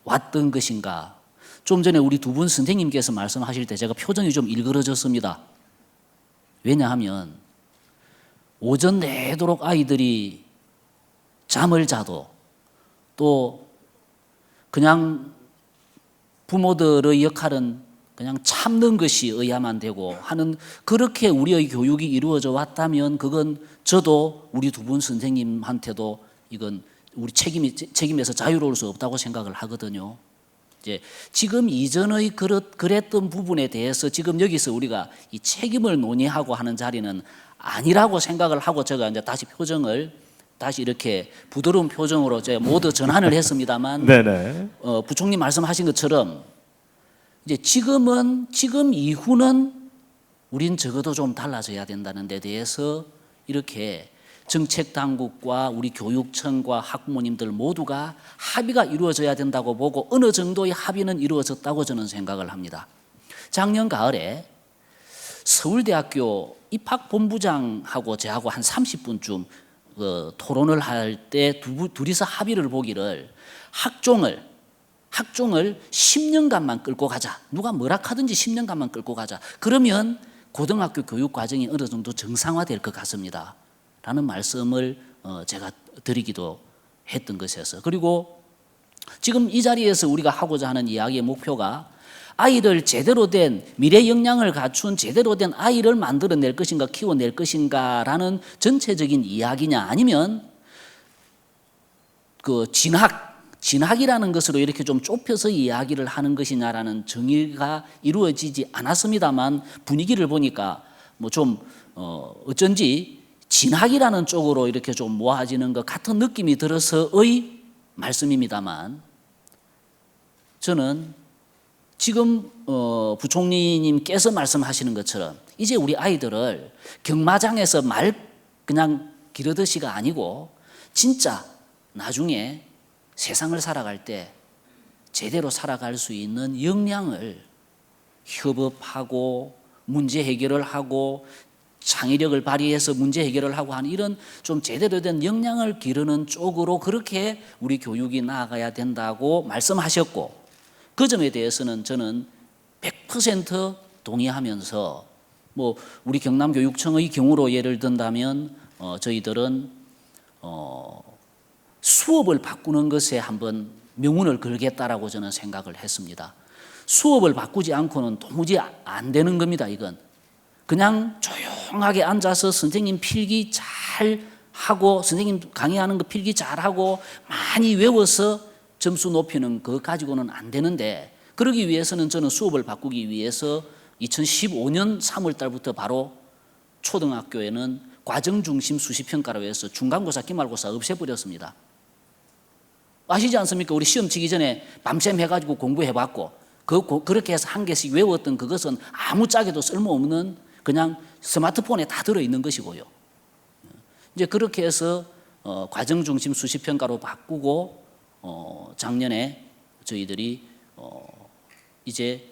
왔던 것인가? 좀 전에 우리 두 분 선생님께서 말씀하실 때 제가 표정이 좀 일그러졌습니다. 왜냐하면 오전 내도록 아이들이 잠을 자도 또 그냥 부모들의 역할은 그냥 참는 것이 어야만 되고 하는 그렇게 우리의 교육이 이루어져 왔다면 그건 저도 우리 두 분 선생님한테도 이건 우리 책임에서 자유로울 수 없다고 생각을 하거든요. 이제 지금 이전의 그랬던 부분에 대해서 지금 여기서 우리가 이 책임을 논의하고 하는 자리는 아니라고 생각을 하고 제가 이제 다시 표정을 다시 이렇게 부드러운 표정으로 제가 모두 전환을 했습니다만 부총리 말씀하신 것처럼 이제 지금 이후는 우린 적어도 좀 달라져야 된다는 데 대해서 이렇게 정책 당국과 우리 교육청과 학부모님들 모두가 합의가 이루어져야 된다고 보고 어느 정도의 합의는 이루어졌다고 저는 생각을 합니다. 작년 가을에 서울대학교 입학본부장하고 저하고 한 30분쯤 토론을 할 때 둘이서 합의를 보기를 학종을 10년간만 끌고 가자. 누가 뭐라 하든지 10년간만 끌고 가자. 그러면 고등학교 교육 과정이 어느 정도 정상화될 것 같습니다. 라는 말씀을 제가 드리기도 했던 것이어서. 그리고 지금 이 자리에서 우리가 하고자 하는 이야기의 목표가 아이를 제대로 된 미래 역량을 갖춘 제대로 된 아이를 만들어낼 것인가 키워낼 것인가라는 전체적인 이야기냐 아니면 그 진학이라는 것으로 이렇게 좀 좁혀서 이야기를 하는 것이냐라는 정의가 이루어지지 않았습니다만 분위기를 보니까 뭐 좀 어쩐지 진학이라는 쪽으로 이렇게 좀 모아지는 것 같은 느낌이 들어서의 말씀입니다만 저는 지금 부총리님께서 말씀하시는 것처럼 이제 우리 아이들을 경마장에서 말 그냥 기르듯이가 아니고 진짜 나중에 세상을 살아갈 때 제대로 살아갈 수 있는 역량을 협업하고 문제 해결을 하고 창의력을 발휘해서 문제 해결을 하고 하는 이런 좀 제대로 된 역량을 기르는 쪽으로 그렇게 우리 교육이 나아가야 된다고 말씀하셨고 그 점에 대해서는 저는 100% 동의하면서 뭐 우리 경남교육청의 경우로 예를 든다면 저희들은 수업을 바꾸는 것에 한번 명운을 걸겠다라고 저는 생각을 했습니다. 수업을 바꾸지 않고는 도무지 안 되는 겁니다. 이건 그냥 조용하게 앉아서 선생님 필기 잘 하고 선생님 강의하는 거 필기 잘 하고 많이 외워서 점수 높이는 거 가지고는 안 되는데 그러기 위해서는 저는 수업을 바꾸기 위해서 2015년 3월 달부터 바로 초등학교에는 과정중심 수시평가로 해서 중간고사, 기말고사 없애버렸습니다. 아시지 않습니까? 우리 시험 치기 전에 밤샘 해가지고 공부해봤고 그렇게 해서 한 개씩 외웠던 그것은 아무짝에도 쓸모없는 그냥 스마트폰에 다 들어있는 것이고요. 이제 그렇게 해서 과정중심 수시평가로 바꾸고 작년에 저희들이 이제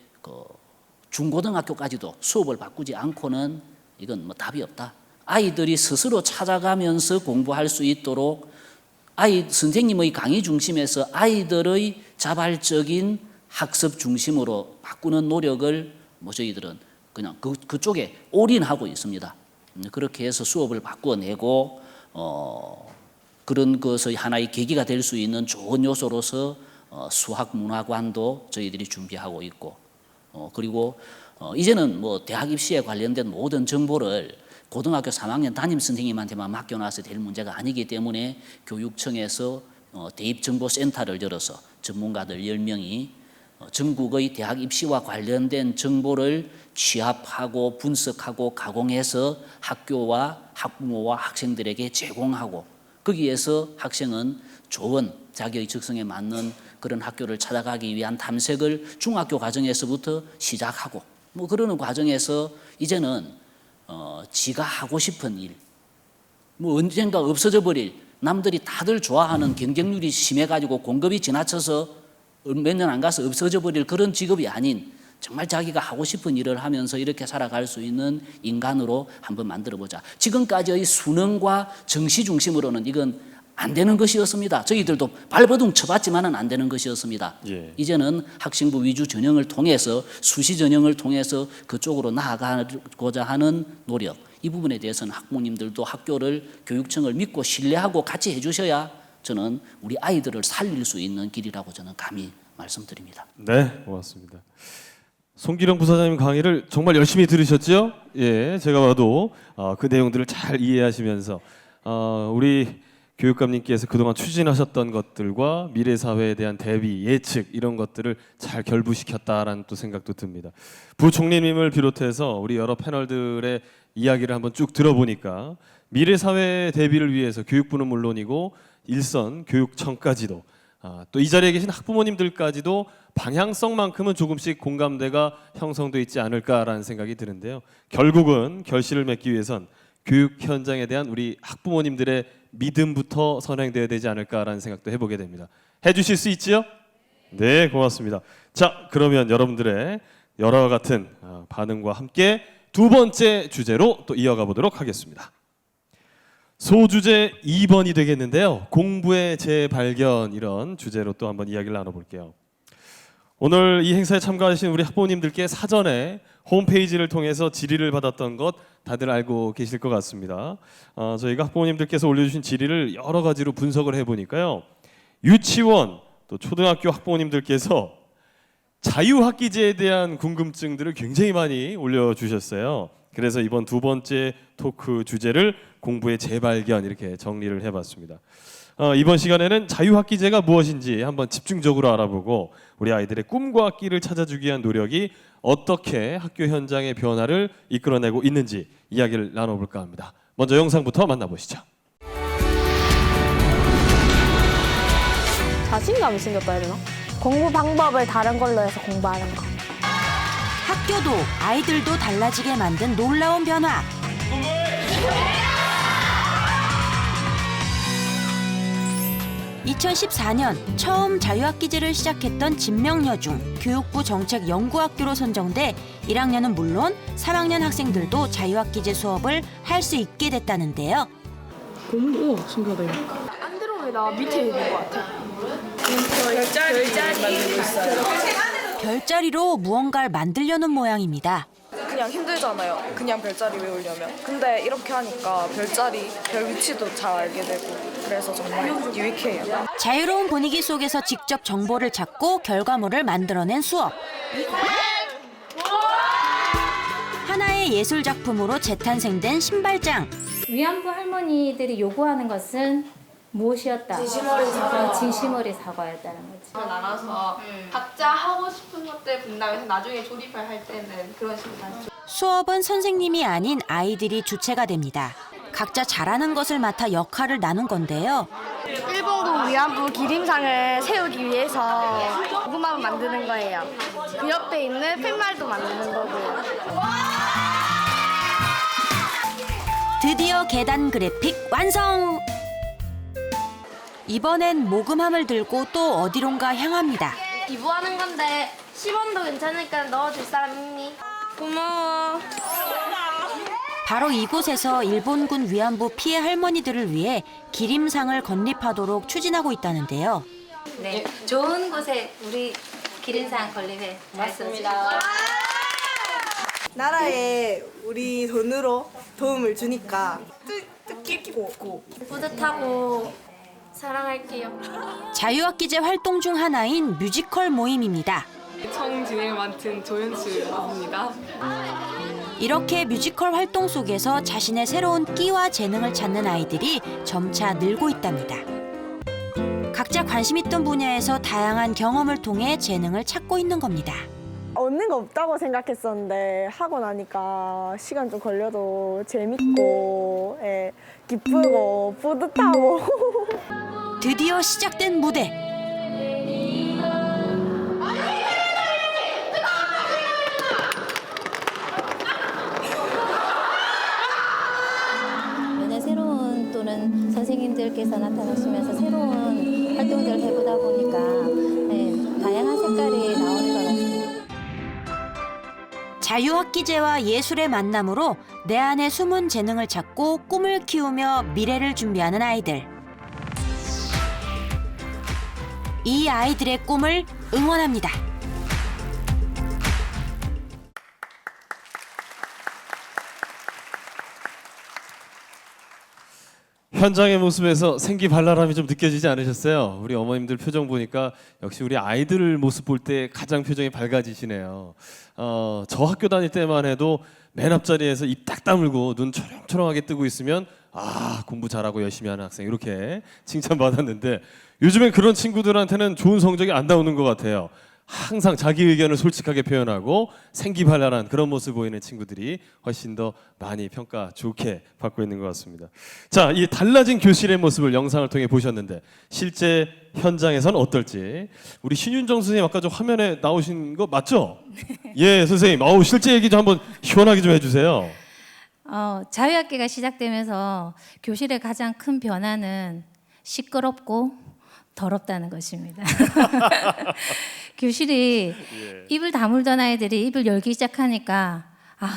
중고등학교까지도 수업을 바꾸지 않고는 이건 뭐 답이 없다. 아이들이 스스로 찾아가면서 공부할 수 있도록 선생님의 강의 중심에서 아이들의 자발적인 학습 중심으로 바꾸는 노력을 뭐 저희들은 그냥 그쪽에 올인하고 있습니다. 그렇게 해서 수업을 바꿔내고 그런 것의 하나의 계기가 될 수 있는 좋은 요소로서 수학문화관도 저희들이 준비하고 있고 그리고 이제는 뭐 대학 입시에 관련된 모든 정보를 고등학교 3학년 담임 선생님한테만 맡겨놔서 될 문제가 아니기 때문에 교육청에서 대입정보센터를 열어서 전문가들 10명이 전국의 대학 입시와 관련된 정보를 취합하고 분석하고 가공해서 학교와 학부모와 학생들에게 제공하고 거기에서 학생은 좋은 자기의 적성에 맞는 그런 학교를 찾아가기 위한 탐색을 중학교 과정에서부터 시작하고 뭐 그러는 과정에서 이제는 지가 하고 싶은 일, 뭐 언젠가 없어져 버릴 남들이 다들 좋아하는 경쟁률이 심해가지고 공급이 지나쳐서 몇 년 안 가서 없어져 버릴 그런 직업이 아닌 정말 자기가 하고 싶은 일을 하면서 이렇게 살아갈 수 있는 인간으로 한번 만들어보자. 지금까지의 수능과 정시 중심으로는 이건 안 되는 것이었습니다. 저희들도 발버둥 쳐봤지만은 안 되는 것이었습니다. 예. 이제는 학생부 위주 전형을 통해서 수시 전형을 통해서 그쪽으로 나아가고자 하는 노력 이 부분에 대해서는 학부모님들도 학교를 교육청을 믿고 신뢰하고 같이 해주셔야 저는 우리 아이들을 살릴 수 있는 길이라고 저는 감히 말씀드립니다. 네, 고맙습니다. 송기령 부사장님 강의를 정말 열심히 들으셨죠? 예, 제가 봐도 그 내용들을 잘 이해하시면서 우리 교육감님께서 그동안 추진하셨던 것들과 미래 사회에 대한 대비, 예측 이런 것들을 잘 결부시켰다라는 또 생각도 듭니다. 부총리님을 비롯해서 우리 여러 패널들의 이야기를 한번 쭉 들어보니까 미래 사회 대비를 위해서 교육부는 물론이고 일선 교육청까지도 또 이 자리에 계신 학부모님들까지도 방향성만큼은 조금씩 공감대가 형성돼 있지 않을까라는 생각이 드는데요. 결국은 결실을 맺기 위해선 교육 현장에 대한 우리 학부모님들의 믿음부터 선행돼야 되지 않을까라는 생각도 해보게 됩니다. 해주실 수 있지요? 네, 고맙습니다. 자, 그러면 여러분들의 여러 같은 반응과 함께 두 번째 주제로 또 이어가 보도록 하겠습니다. 소주제 2번이 되겠는데요. 공부의 재발견, 이런 주제로 또 한번 이야기를 나눠볼게요. 오늘 이 행사에 참가하신 우리 학부모님들께 사전에 홈페이지를 통해서 질의를 받았던 것 다들 알고 계실 것 같습니다. 저희가 학부모님들께서 올려주신 질의를 여러 가지로 분석을 해보니까요. 유치원, 또 초등학교 학부모님들께서 자유학기제에 대한 궁금증들을 굉장히 많이 올려주셨어요. 그래서 이번 두 번째 토크 주제를 공부의 재발견, 이렇게 정리를 해봤습니다. 이번 시간에는 자유학기제가 무엇인지 한번 집중적으로 알아보고 우리 아이들의 꿈과 끼를 찾아주기 위한 노력이 어떻게 학교 현장의 변화를 이끌어내고 있는지 이야기를 나눠볼까 합니다. 먼저 영상부터 만나보시죠. 자신감이 생겼다 해야 되나? 공부 방법을 다른 걸로 해서 공부하는 거. 학교도 아이들도 달라지게 만든 놀라운 변화. 2014년 처음 자유학기제를 시작했던 진명여중 교육부 정책연구학교로 선정돼 1학년은 물론 3학년 학생들도 자유학기제 수업을 할 수 있게 됐다는데요. 공부 신기하다. 안드로메다 밑에 있는 것 같아. 별자리 만들고 있어요. 별자리로 무언가를 만들려는 모양입니다. 그냥 힘들잖아요. 그냥 별자리 외우려면. 근데 이렇게 하니까 별자리, 별 위치도 잘 알게 되고 그래서 정말 유익해요. 자유로운 분위기 속에서 직접 정보를 찾고 결과물을 만들어낸 수업. 하나의 예술 작품으로 재탄생된 신발장. 위안부 할머니들이 요구하는 것은 무엇이었다? 진심어리 사과였다는 거지. 나눠서 각자 하고 싶은 것들 분담해서 나중에 조립을 할 때는 그런 식으로 하죠. 수업은 선생님이 아닌 아이들이 주체가 됩니다. 각자 잘하는 것을 맡아 역할을 나눈 건데요. 일본군 위안부 기림상을 세우기 위해서 고구마를 만드는 거예요. 그 옆에 있는 팻말도 만드는 거고요. 드디어 계단 그래픽 완성! 이번엔 모금함을 들고 또 어디론가 향합니다. 기부하는 건데 10원도 괜찮으니까 넣어줄 사람 있니? 고마워. 바로 이곳에서 일본군 위안부 피해 할머니들을 위해 기림상을 건립하도록 추진하고 있다는데요. 네, 좋은 곳에 우리 기림상 건립해 왔습니다. 나라에 우리 돈으로 도움을 주니까 뜻깊고 뿌듯하고 사랑할게요. 자유학기제 활동 중 하나인 뮤지컬 모임입니다. 청 진행을 맡은 조연수입니다. 이렇게 뮤지컬 활동 속에서 자신의 새로운 끼와 재능을 찾는 아이들이 점차 늘고 있답니다. 각자 관심 있던 분야에서 다양한 경험을 통해 재능을 찾고 있는 겁니다. 얻는 거 없다고 생각했었는데 하고 나니까 시간 좀 걸려도 재밌고 기쁘고 뿌듯하고 드디어 시작된 무대. 매년 새로운 또는 선생님들께서 나타나시면서 새로운 활동들을 해보다 보니까 다양한 색깔이 나오는 것 같습니다. 자유학기제와 예술의 만남으로 내 안의 숨은 재능을 찾고 꿈을 키우며 미래를 준비하는 아이들. 이 아이들의 꿈을 응원합니다. 현장의 모습에서 생기발랄함이 좀 느껴지지 않으셨어요? 우리 어머님들 표정 보니까 역시 우리 아이들 모습 볼 때 가장 표정이 밝아지시네요. 저 학교 다닐 때만 해도 맨 앞자리에서 입 딱 다물고 눈 초롱초롱하게 뜨고 있으면 공부 잘하고 열심히 하는 학생 이렇게 칭찬받았는데 요즘엔 그런 친구들한테는 좋은 성적이 안 나오는 것 같아요. 항상 자기 의견을 솔직하게 표현하고 생기발랄한 그런 모습 보이는 친구들이 훨씬 더 많이 평가 좋게 받고 있는 것 같습니다. 자, 이 달라진 교실의 모습을 영상을 통해 보셨는데 실제 현장에서는 어떨지 우리 신윤정 선생님 아까 저 화면에 나오신 거 맞죠? 예, 선생님. 실제 얘기 좀 한번 시원하게 좀 해주세요. 자유학기가 시작되면서 교실의 가장 큰 변화는 시끄럽고 더럽다는 것입니다. 교실이 입을 다물던 아이들이 입을 열기 시작하니까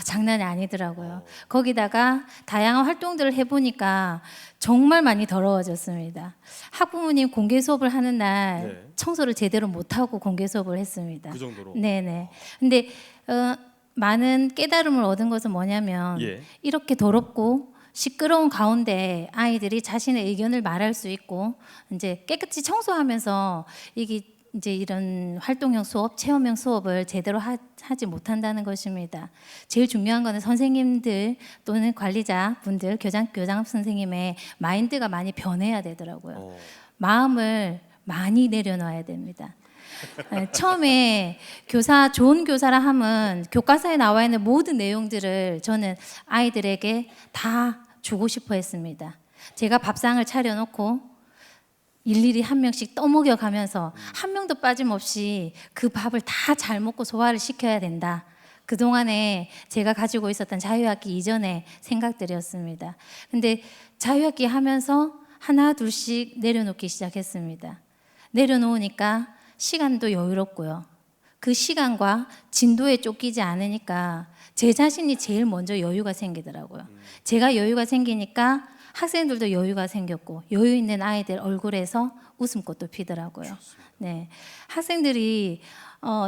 장난이 아니더라고요. 거기다가 다양한 활동들을 해보니까 정말 많이 더러워졌습니다. 학부모님 공개 수업을 하는 날 청소를 제대로 못하고 공개 수업을 했습니다. 그 정도로? 네네. 근데 많은 깨달음을 얻은 것은 뭐냐면 이렇게 더럽고 시끄러운 가운데 아이들이 자신의 의견을 말할 수 있고 이제 깨끗이 청소하면서 이게 이제 이런 활동형 수업, 체험형 수업을 제대로 하지 못한다는 것입니다. 제일 중요한 거는 선생님들 또는 관리자분들, 교장 선생님의 마인드가 많이 변해야 되더라고요. 마음을 많이 내려놔야 됩니다. 처음에 좋은 교사라 함은 교과서에 나와 있는 모든 내용들을 저는 아이들에게 다 주고 싶어 했습니다. 제가 밥상을 차려놓고 일일이 한 명씩 떠먹여 가면서 한 명도 빠짐없이 그 밥을 다 잘 먹고 소화를 시켜야 된다. 그동안에 제가 가지고 있었던 자유학기 이전의 생각들이었습니다. 근데 자유학기 하면서 하나 둘씩 내려놓기 시작했습니다. 내려놓으니까 시간도 여유롭고요. 그 시간과 진도에 쫓기지 않으니까 제 자신이 제일 먼저 여유가 생기더라고요. 제가 여유가 생기니까 학생들도 여유가 생겼고 여유 있는 아이들 얼굴에서 웃음꽃도 피더라고요. 네, 학생들이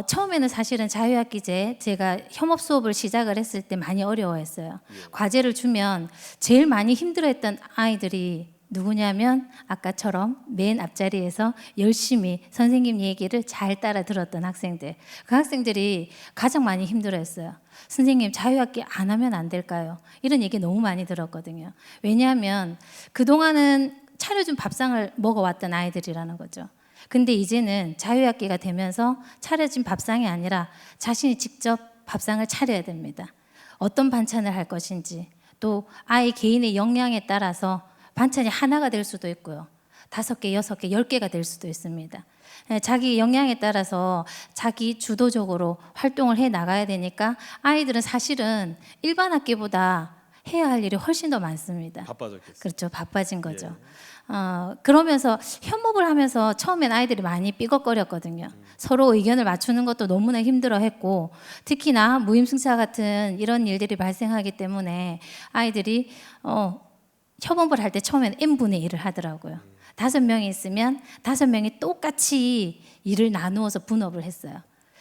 처음에는 사실은 자유학기제 제가 협업 수업을 시작을 했을 때 많이 어려워했어요. 과제를 주면 제일 많이 힘들어했던 아이들이 누구냐면 아까처럼 맨 앞자리에서 열심히 선생님 얘기를 잘 따라 들었던 학생들. 그 학생들이 가장 많이 힘들어했어요. 선생님 자유학기 안 하면 안 될까요? 이런 얘기 너무 많이 들었거든요. 왜냐하면 그동안은 차려준 밥상을 먹어왔던 아이들이라는 거죠. 근데 이제는 자유학기가 되면서 차려진 밥상이 아니라 자신이 직접 밥상을 차려야 됩니다. 어떤 반찬을 할 것인지 또 아이 개인의 역량에 따라서 반찬이 하나가 될 수도 있고요. 5개, 6개, 10개가 될 수도 있습니다. 자기 역량에 따라서 자기 주도적으로 활동을 해 나가야 되니까 아이들은 사실은 일반 학기보다 해야 할 일이 훨씬 더 많습니다. 바빠졌겠어요. 그렇죠. 바빠진 거죠. 그러면서 협업을 하면서 처음엔 아이들이 많이 삐걱거렸거든요. 서로 의견을 맞추는 것도 너무나 힘들어했고 특히나 무임승차 같은 이런 일들이 발생하기 때문에 아이들이 협업을 할 때 처음엔 n분의 1을 하더라고요. 5명이 있으면 5명이 똑같이 일을 나누어서 분업을 했어요.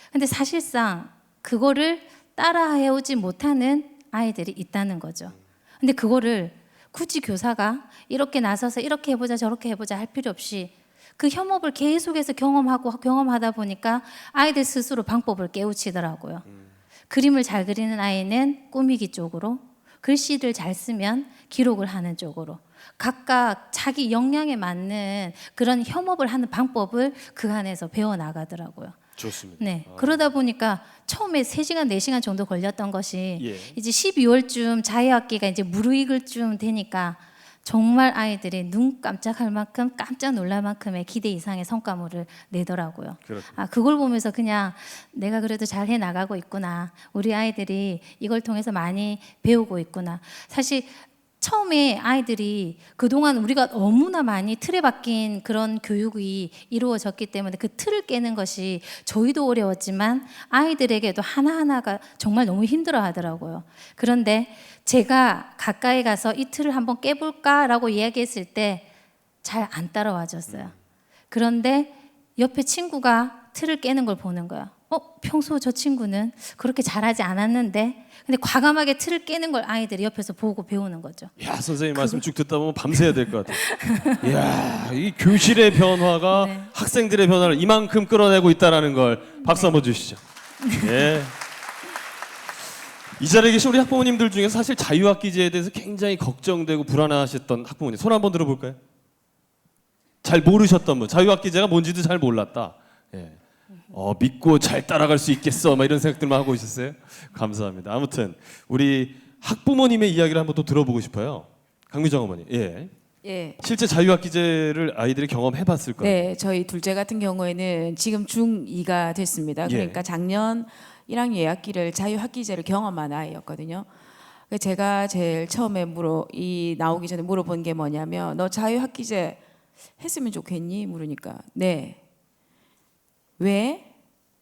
근데 사실상 그거를 따라 해오지 못하는 아이들이 있다는 거죠. 근데 그거를 굳이 교사가 이렇게 나서서 이렇게 해보자 저렇게 해보자 할 필요 없이 그 협업을 계속해서 경험하다 보니까 아이들 스스로 방법을 깨우치더라고요. 그림을 잘 그리는 아이는 꾸미기 쪽으로, 글씨를 잘 쓰면 기록을 하는 쪽으로 각각 자기 역량에 맞는 그런 협업을 하는 방법을 그 안에서 배워나가더라고요. 좋습니다. 네, 그러다 보니까 처음에 3시간, 4시간 정도 걸렸던 것이 이제 12월쯤 자유학기가 이제 무르익을 쯤 되니까 정말 아이들이 눈 깜짝할 만큼 깜짝 놀랄 만큼의 기대 이상의 성과물을 내더라고요. 그걸 보면서 그냥 내가 그래도 잘 해나가고 있구나. 우리 아이들이 이걸 통해서 많이 배우고 있구나. 사실 처음에 아이들이 그동안 우리가 너무나 많이 틀에 박힌 그런 교육이 이루어졌기 때문에 그 틀을 깨는 것이 저희도 어려웠지만 아이들에게도 하나하나가 정말 너무 힘들어 하더라고요. 그런데 제가 가까이 가서 이 틀을 한번 깨볼까라고 이야기했을 때 잘 안 따라와 줬어요. 그런데 옆에 친구가 틀을 깨는 걸 보는 거야. 평소 저 친구는 그렇게 잘하지 않았는데 근데 과감하게 틀을 깨는 걸 아이들이 옆에서 보고 배우는 거죠. 야, 선생님 말씀 쭉 듣다 보면 밤새야 될 것 같아요. 이야, 이 교실의 변화가 학생들의 변화를 이만큼 끌어내고 있다는 걸 박수 한번 주시죠. 예. 이 자리에 계신 우리 학부모님들 중에서 사실 자유학기제에 대해서 굉장히 걱정되고 불안하셨던 학부모님 손 한번 들어볼까요? 잘 모르셨던 분, 자유학기제가 뭔지도 잘 몰랐다. 예. 믿고 잘 따라갈 수 있겠어, 막 이런 생각들만 하고 있었어요. 감사합니다. 아무튼 우리 학부모님의 이야기를 한번 또 들어보고 싶어요. 강미정 어머니. 예. 예. 실제 자유학기제를 아이들이 경험해봤을 거예요. 네, 저희 둘째 같은 경우에는 지금 중2가 됐습니다. 그러니까 작년 1학년 2학기를 자유학기제를 경험한 아이였거든요. 제가 제일 처음에 나오기 전에 물어본 게 뭐냐면, 너 자유학기제 했으면 좋겠니? 물으니까 네. 왜?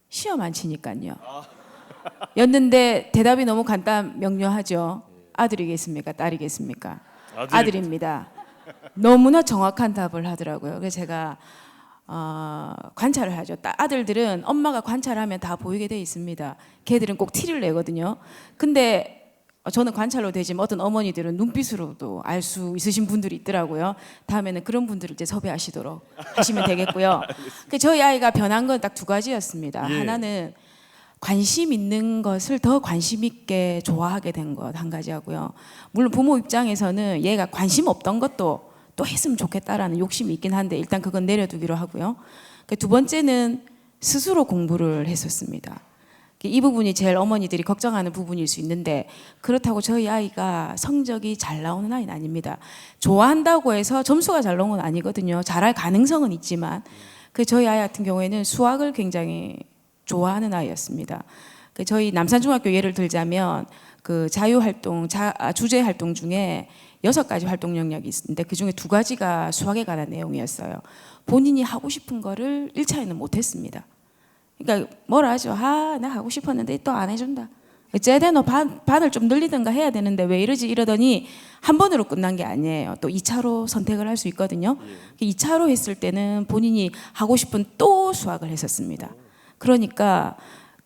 시험 안 치니까요. 였는데 대답이 너무 간단 명료하죠. 아들이겠습니까? 딸이겠습니까? 아들입니다. 너무나 정확한 답을 하더라고요. 그래서 제가 관찰을 하죠. 아들들은 엄마가 관찰하면 다 보이게 돼 있습니다. 걔들은 꼭 티를 내거든요. 근데 저는 관찰로 되지만 어떤 어머니들은 눈빛으로도 알 수 있으신 분들이 있더라고요. 다음에는 그런 분들을 이제 섭외하시도록 하시면 되겠고요. 저희 아이가 변한 건 딱 두 가지였습니다. 예. 하나는 관심 있는 것을 더 관심 있게 좋아하게 된 것 한 가지하고요. 물론 부모 입장에서는 얘가 관심 없던 것도 또 했으면 좋겠다라는 욕심이 있긴 한데 일단 그건 내려두기로 하고요. 두 번째는 스스로 공부를 했었습니다. 이 부분이 제일 어머니들이 걱정하는 부분일 수 있는데, 그렇다고 저희 아이가 성적이 잘 나오는 아이는 아닙니다. 좋아한다고 해서 점수가 잘 나오는 건 아니거든요. 잘할 가능성은 있지만. 저희 아이 같은 경우에는 수학을 굉장히 좋아하는 아이였습니다. 저희 남산중학교 예를 들자면 그 자유활동, 주제활동 중에 6가지 활동 영역이 있는데 그중에 2가지가 수학에 관한 내용이었어요. 본인이 하고 싶은 거를 1차에는 못했습니다. 그러니까 뭐라 하죠. 나 하고 싶었는데 또 안 해준다. 쟤네 너 반을 좀 늘리든가 해야 되는데 왜 이러지 이러더니 한 번으로 끝난 게 아니에요. 또 2차로 선택을 할 수 있거든요. 2차로 했을 때는 본인이 하고 싶은 또 수학을 했었습니다. 그러니까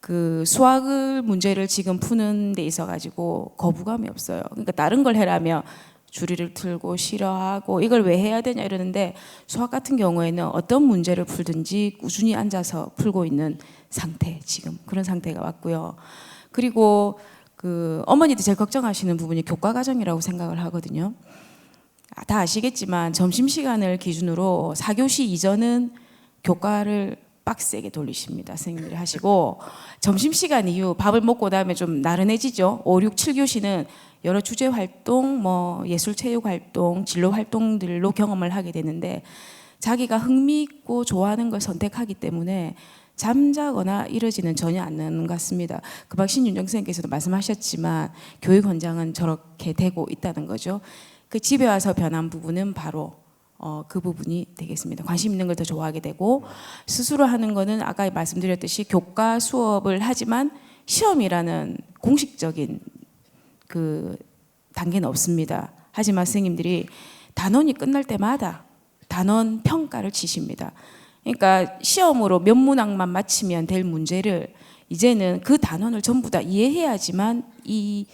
그 수학을 문제를 지금 푸는 데 있어 가지고 거부감이 없어요. 그러니까 다른 걸 해라며 주리를 틀고 싫어하고 이걸 왜 해야 되냐 이러는데, 수학 같은 경우에는 어떤 문제를 풀든지 꾸준히 앉아서 풀고 있는 상태, 지금 그런 상태가 왔고요. 그리고 그 어머니들 제일 걱정하시는 부분이 교과 과정이라고 생각을 하거든요. 다 아시겠지만 점심시간을 기준으로 4교시 이전은 교과를 빡세게 돌리십니다. 선생님들이 하시고, 점심시간 이후 밥을 먹고 다음에 좀 나른해지죠. 5, 6, 7교시는 여러 주제 활동, 예술 체육 활동, 진로 활동들로 경험을 하게 되는데, 자기가 흥미있고 좋아하는 걸 선택하기 때문에 잠자거나 이러지는 전혀 않는 것 같습니다. 금방 신윤정 선생님께서도 말씀하셨지만 교육원장은 저렇게 되고 있다는 거죠. 집에 와서 변한 부분은 바로 그 부분이 되겠습니다. 관심 있는 걸 더 좋아하게 되고, 스스로 하는 거는 아까 말씀드렸듯이 교과 수업을 하지만 시험이라는 공식적인 그 단계는 없습니다. 하지만 선생님들이 단원이 끝날 때마다 단원 평가를 치십니다. 그러니까 시험으로 몇 문항만 맞히면 될 문제를 이제는 그 단원을 전부 다 이해해야지만 이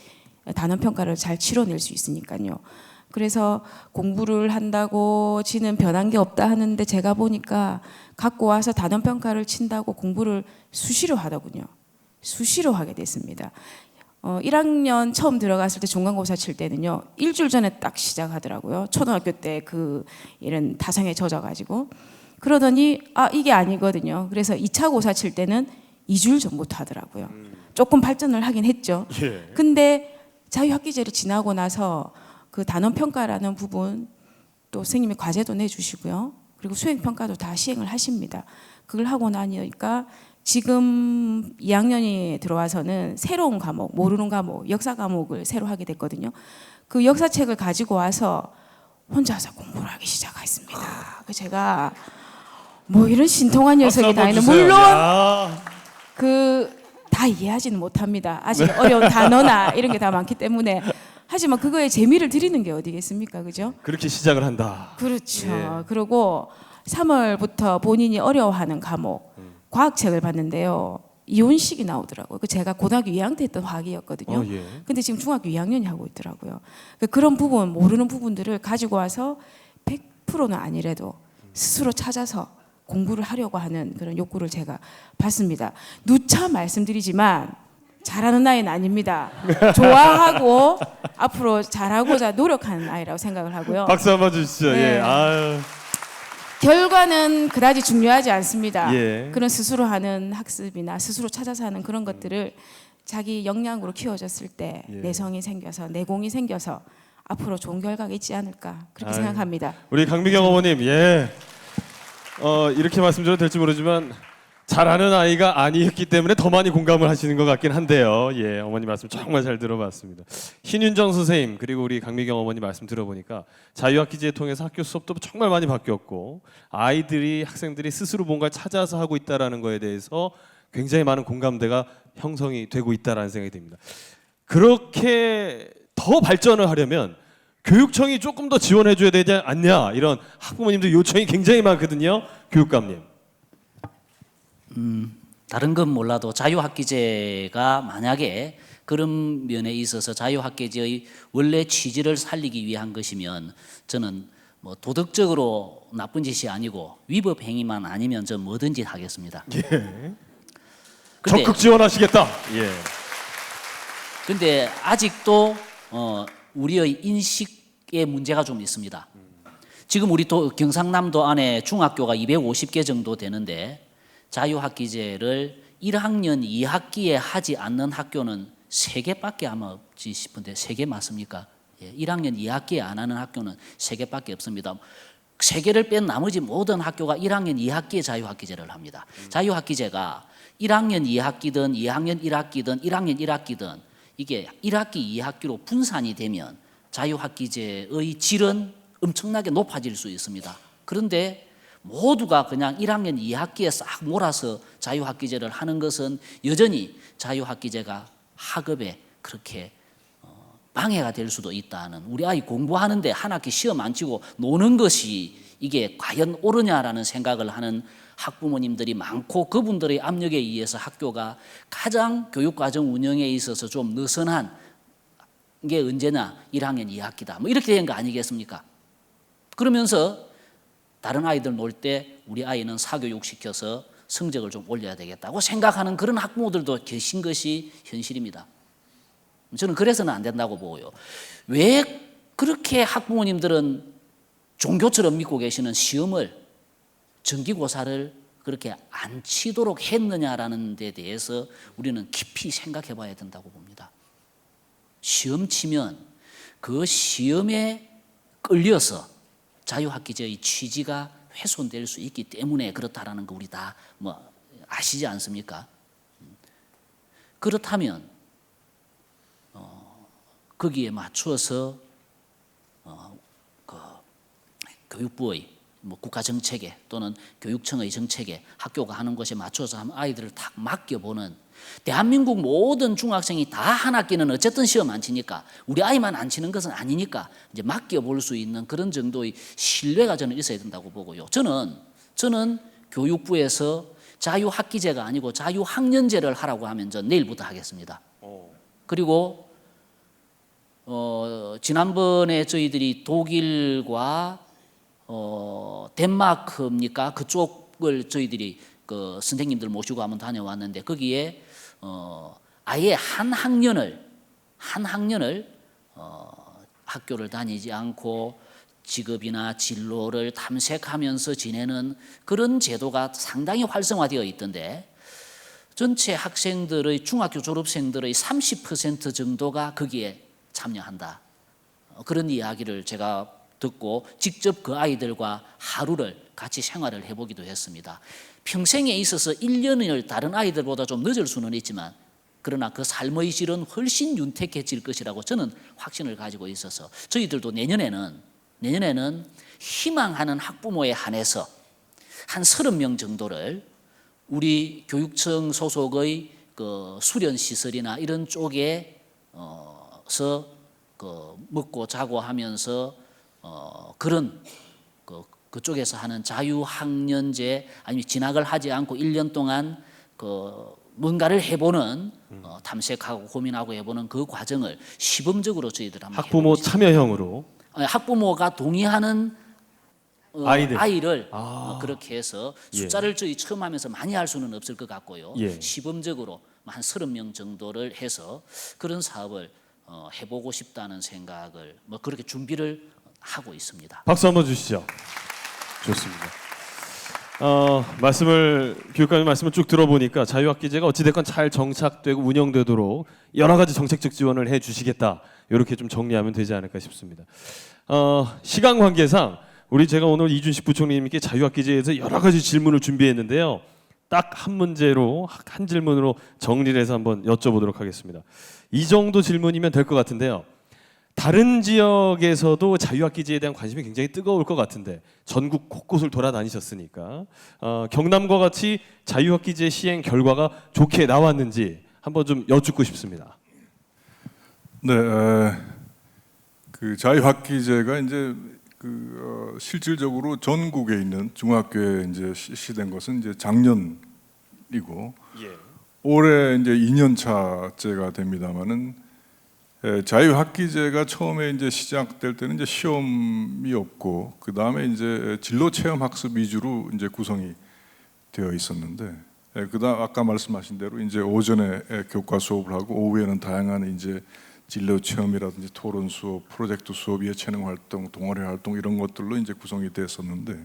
단원 평가를 잘 치러낼 수 있으니까요. 그래서 공부를 한다고 지는 변한 게 없다 하는데, 제가 보니까 갖고 와서 단원 평가를 친다고 공부를 수시로 하더군요. 수시로 하게 됐습니다. 1학년 처음 들어갔을 때 중간고사 칠 때는요, 일주일 전에 딱 시작하더라고요. 초등학교 때 그 이런 타성에 젖어가지고. 그러더니 이게 아니거든요. 그래서 2차 고사 칠 때는 2주일 전부터 하더라고요. 조금 발전을 하긴 했죠. 근데 자유학기제를 지나고 나서 그 단원평가라는 부분, 또 선생님이 과제도 내주시고요. 그리고 수행평가도 다 시행을 하십니다. 그걸 하고 나니까 지금 2학년이 들어와서는 새로운 과목, 모르는 과목, 역사 과목을 새로 하게 됐거든요. 그 역사책을 가지고 와서 혼자서 공부를 하기 시작했습니다. 제가 이런 신통한 녀석이 다 있는, 물론 다 이해하지는 못합니다. 아직 어려운 단어나 이런 게 다 많기 때문에. 하지만 그거에 재미를 드리는 게 어디겠습니까, 그죠? 그렇게 시작을 한다. 그렇죠. 예. 그리고 3월부터 본인이 어려워하는 과목, 과학책을 봤는데요. 이혼식이 나오더라고요. 제가 고등학교 2학년 때 했던 화학이었거든요. 근데 지금 중학교 2학년이 하고 있더라고요. 그런 부분, 모르는 부분들을 가지고 와서 100%는 아니래도 스스로 찾아서 공부를 하려고 하는 그런 욕구를 제가 봤습니다. 누차 말씀드리지만 잘하는 아이는 아닙니다. 좋아하고 앞으로 잘하고자 노력하는 아이라고 생각을 하고요. 박수 한번 주시죠. 네. 예. 아유. 결과는 그다지 중요하지 않습니다. 예. 그런 스스로 하는 학습이나 스스로 찾아서 하는 그런 것들을 자기 역량으로 키워졌을 때 예. 내성이 생겨서 내공이 생겨서 앞으로 좋은 결과가 있지 않을까 그렇게 아유, 생각합니다. 우리 강미경 어머님, 예. 이렇게 말씀드려도 될지 모르지만 잘하는 아이가 아니었기 때문에 더 많이 공감을 하시는 것 같긴 한데요. 예, 어머니 말씀 정말 잘 들어봤습니다. 신윤정 선생님 그리고 우리 강미경 어머니 말씀 들어보니까 자유학기제 통해서 학교 수업도 정말 많이 바뀌었고 아이들이 학생들이 스스로 뭔가를 찾아서 하고 있다라는 거에 대해서 굉장히 많은 공감대가 형성이 되고 있다라는 생각이 듭니다. 그렇게 더 발전을 하려면 교육청이 조금 더 지원해줘야 되지 않냐 이런 학부모님들 요청이 굉장히 많거든요. 교육감님. 다른 건 몰라도 자유학기제가 만약에 그런 면에 있어서 자유학기제의 원래 취지를 살리기 위한 것이면 저는 뭐 도덕적으로 나쁜 짓이 아니고 위법 행위만 아니면 저 뭐든지 하겠습니다. 예. 적극 지원하시겠다. 예. 근데 아직도 우리의 인식에 문제가 좀 있습니다. 지금 우리 경상남도 안에 중학교가 250개 정도 되는데 자유학기제를 1학년 2학기에 하지 않는 학교는 3개밖에 아마 없지 싶은데 3개 맞습니까? 예, 1학년 2학기에 안 하는 학교는 3개밖에 없습니다. 3개를 뺀 나머지 모든 학교가 1학년 2학기에 자유학기제를 합니다. 자유학기제가 1학년 2학기든 2학년 1학기든 1학년 1학기든 이게 1학기 2학기로 분산이 되면 자유학기제의 질은 엄청나게 높아질 수 있습니다. 그런데 모두가 그냥 1학년 2학기에 싹 몰아서 자유학기제를 하는 것은 여전히 자유학기제가 학업에 그렇게 방해가 될 수도 있다는, 우리 아이 공부하는데 한 학기 시험 안 치고 노는 것이 이게 과연 옳으냐라는 생각을 하는 학부모님들이 많고 그분들의 압력에 의해서 학교가 가장 교육과정 운영에 있어서 좀 느슨한 게 언제나 1학년 2학기다 뭐 이렇게 된 거 아니겠습니까? 그러면서 다른 아이들 놀 때 우리 아이는 사교육시켜서 성적을 좀 올려야 되겠다고 생각하는 그런 학부모들도 계신 것이 현실입니다. 저는 그래서는 안 된다고 보고요. 왜 그렇게 학부모님들은 종교처럼 믿고 계시는 시험을, 정기고사를 그렇게 안 치도록 했느냐라는 데 대해서 우리는 깊이 생각해 봐야 된다고 봅니다. 시험 치면 그 시험에 끌려서 자유학기제의 취지가 훼손될 수 있기 때문에 그렇다라는 거 우리 다 뭐 아시지 않습니까? 그렇다면 거기에 맞춰서 교육부의 뭐 국가 정책에 또는 교육청의 정책에 학교가 하는 것에 맞춰서 아이들을 딱 맡겨보는, 대한민국 모든 중학생이 다 한 학기는 어쨌든 시험 안 치니까 우리 아이만 안 치는 것은 아니니까 이제 맡겨볼 수 있는 그런 정도의 신뢰가 저는 있어야 된다고 보고요. 저는 교육부에서 자유학기제가 아니고 자유학년제를 하라고 하면 전 내일부터 하겠습니다. 그리고 지난번에 저희들이 독일과 덴마크입니까? 그쪽을 저희들이 그 선생님들 모시고 한번 다녀왔는데 거기에 아예 한 학년을 학교를 다니지 않고 직업이나 진로를 탐색하면서 지내는 그런 제도가 상당히 활성화되어 있던데 전체 학생들의 중학교 졸업생들의 30% 정도가 거기에 참여한다. 그런 이야기를 제가 듣고 직접 그 아이들과 하루를 같이 생활을 해보기도 했습니다. 평생에 있어서 1년을 다른 아이들보다 좀 늦을 수는 있지만 그러나 그 삶의 질은 훨씬 윤택해질 것이라고 저는 확신을 가지고 있어서 저희들도 내년에는 희망하는 학부모에 한해서 한 30명 정도를 우리 교육청 소속의 그 수련시설이나 이런 쪽에서 먹고 자고 하면서 그런 그쪽에서 하는 자유학년제 아니면 진학을 하지 않고 1년 동안 뭔가를 해보는 탐색하고 고민하고 해보는 그 과정을 시범적으로 저희들 한번 학부모 참여형으로 학부모가 동의하는 아이를 아. 그렇게 해서 예. 숫자를 저희 처음 하면서 많이 할 수는 없을 것 같고요. 예. 시범적으로 한 30명 정도를 해서 그런 사업을 해보고 싶다는 생각을 그렇게 준비를 하고 있습니다. 박수 한번 주시죠. 좋습니다. 교육감의 말씀을 쭉 들어보니까 자유학기제가 어찌됐건 잘 정착되고 운영되도록 여러 가지 정책적 지원을 해주시겠다. 이렇게 좀 정리하면 되지 않을까 싶습니다. 시간 관계상 제가 오늘 이준식 부총리님께 자유학기제에 대해서 여러 가지 질문을 준비했는데요. 딱 한 문제로 한 질문으로 정리를 해서 한번 여쭤보도록 하겠습니다. 이 정도 질문이면 될 것 같은데요. 다른 지역에서도 자유학기제에 대한 관심이 굉장히 뜨거울 것 같은데 전국 곳곳을 돌아다니셨으니까 경남과 같이 자유학기제 시행 결과가 좋게 나왔는지 한번 좀 여쭙고 싶습니다. 네, 그 자유학기제가 이제 실질적으로 전국에 있는 중학교에 이제 실시된 것은 이제 작년이고 올해 이제 2년차째가 됩니다만은. 자유학기제가 처음에 이제 시작될 때는 이제 시험이 없고 그 다음에 이제 진로 체험 학습 위주로 이제 구성이 되어 있었는데 그다음 아까 말씀하신 대로 이제 오전에 교과 수업을 하고 오후에는 다양한 이제 진로 체험이라든지 토론 수업, 프로젝트 수업, 예체능 활동, 동아리 활동 이런 것들로 이제 구성이 됐었는데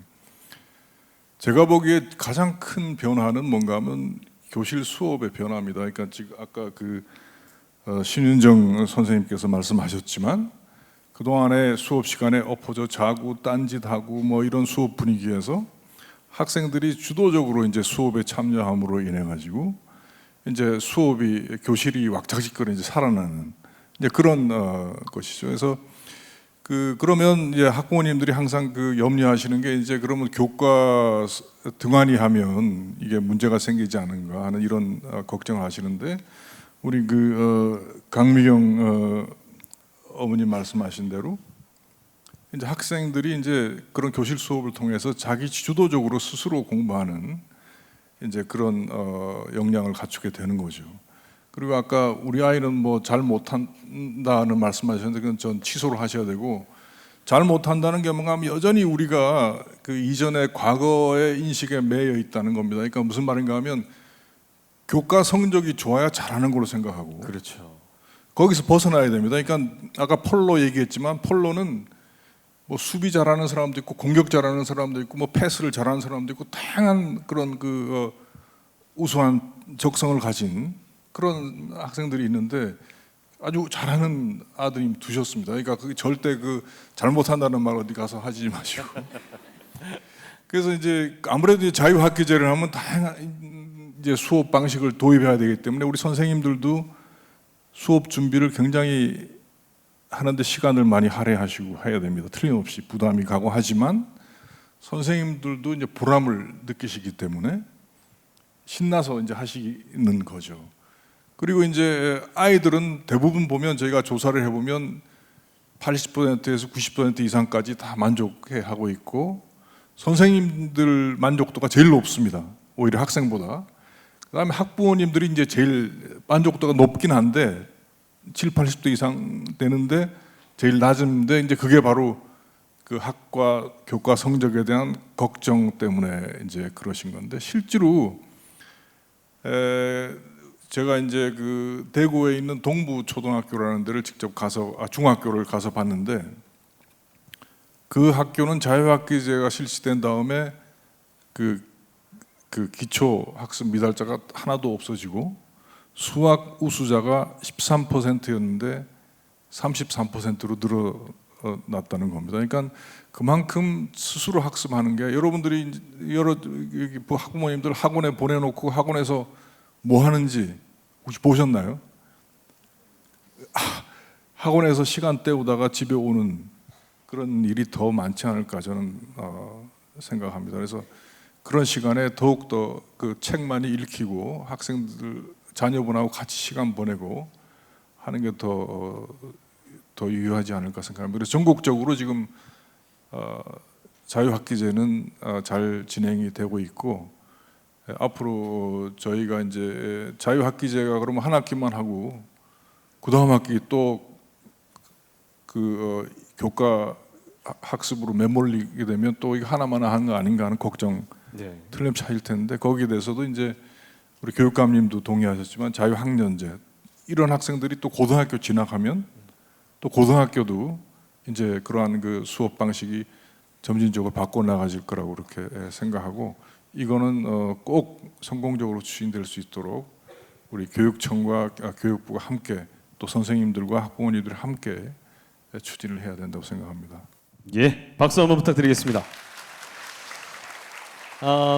제가 보기에 가장 큰 변화는 뭔가 하면 교실 수업의 변화입니다. 그러니까 지금 아까 신윤정 선생님께서 말씀하셨지만 그동안의 수업 시간에 엎어져 자고 딴짓하고 뭐 이런 수업 분위기에서 학생들이 주도적으로 이제 수업에 참여함으로 인해 가지고 이제 교실이 왁자지껄 이제 살아나는 이제 그런 것이죠. 그래서 그러면 이제 학부모님들이 항상 염려하시는 게 이제 그러면 교과 등한히 하면 이게 문제가 생기지 않은가 하는 이런 걱정을 하시는데 우리 강미경 어머님 말씀하신 대로 이제 학생들이 이제 그런 교실 수업을 통해서 자기 주도적으로 스스로 공부하는 이제 그런 역량을 갖추게 되는 거죠. 그리고 아까 우리 아이는 뭐 잘 못한다는 말씀하셨는데 그건 전 취소를 하셔야 되고 잘 못한다는 게 뭔가 하면 여전히 우리가 이전의 과거의 인식에 매여 있다는 겁니다. 그러니까 무슨 말인가 하면 교과 성적이 좋아야 잘하는 걸로 생각하고 그렇죠. 거기서 벗어나야 됩니다. 그러니까 아까 폴로 얘기했지만 폴로는 뭐 수비 잘하는 사람도 있고 공격 잘하는 사람도 있고 뭐 패스를 잘하는 사람도 있고 다양한 그런 우수한 적성을 가진 그런 학생들이 있는데 아주 잘하는 아드님 두셨습니다. 그러니까 그게 절대 잘못한다는 말 어디 가서 하지 마시고. 그래서 이제 아무래도 자유학기제를 하면 다양한 이제 수업 방식을 도입해야 되기 때문에 우리 선생님들도 수업 준비를 굉장히 하는데 시간을 많이 할애하시고 해야 됩니다. 틀림없이 부담이 가고 하지만 선생님들도 이제 보람을 느끼시기 때문에 신나서 이제 하시는 거죠. 그리고 이제 아이들은 대부분 보면 저희가 조사를 해보면 80%에서 90% 이상까지 다 만족해 하고 있고 선생님들 만족도가 제일 높습니다. 오히려 학생보다. 그다음에 학부모님들이 이제 제일 만족도가 높긴 한데 7, 80도 이상 되는데 제일 낮은데 이제 그게 바로 교과 성적에 대한 걱정 때문에 이제 그러신 건데 실제로 제가 이제 대구에 있는 동부 초등학교라는 데를 직접 중학교를 가서 봤는데 그 학교는 자유학기제가 실시된 다음에 기초 학습 미달자가 하나도 없어지고 수학 우수자가 13%였는데 33%로 늘어났다는 겁니다. 그러니까 그만큼 스스로 학습하는 게 여러분들이 여러 학부모님들 학원에 보내놓고 학원에서 뭐 하는지 혹시 보셨나요? 학원에서 시간 때우다가 집에 오는 그런 일이 더 많지 않을까 저는 생각합니다. 그래서 그런 시간에 더욱더 책 많이 읽히고 학생들 자녀분하고 같이 시간 보내고 하는 게 더 유효하지 않을까 생각합니다. 그래서 전국적으로 지금 자유학기제는 잘 진행이 되고 있고 앞으로 저희가 이제 자유학기제가 그러면 한 학기만 하고 그 다음 학기 또 교과 학습으로 매몰리게 되면 또 이거 하나만 하는 거 아닌가 하는 걱정 틀림없이 하실 텐데 거기에 대해서도 이제 우리 교육감님도 동의하셨지만 자유학년제 이런 학생들이 또 고등학교 진학하면 또 고등학교도 이제 그러한 수업 방식이 점진적으로 바꿔 나가질 거라고 그렇게 생각하고 이거는 꼭 성공적으로 추진될 수 있도록 우리 교육청과 교육부가 함께 또 선생님들과 학부모님들이 함께 추진을 해야 된다고 생각합니다. 예, 박수 한번 부탁드리겠습니다.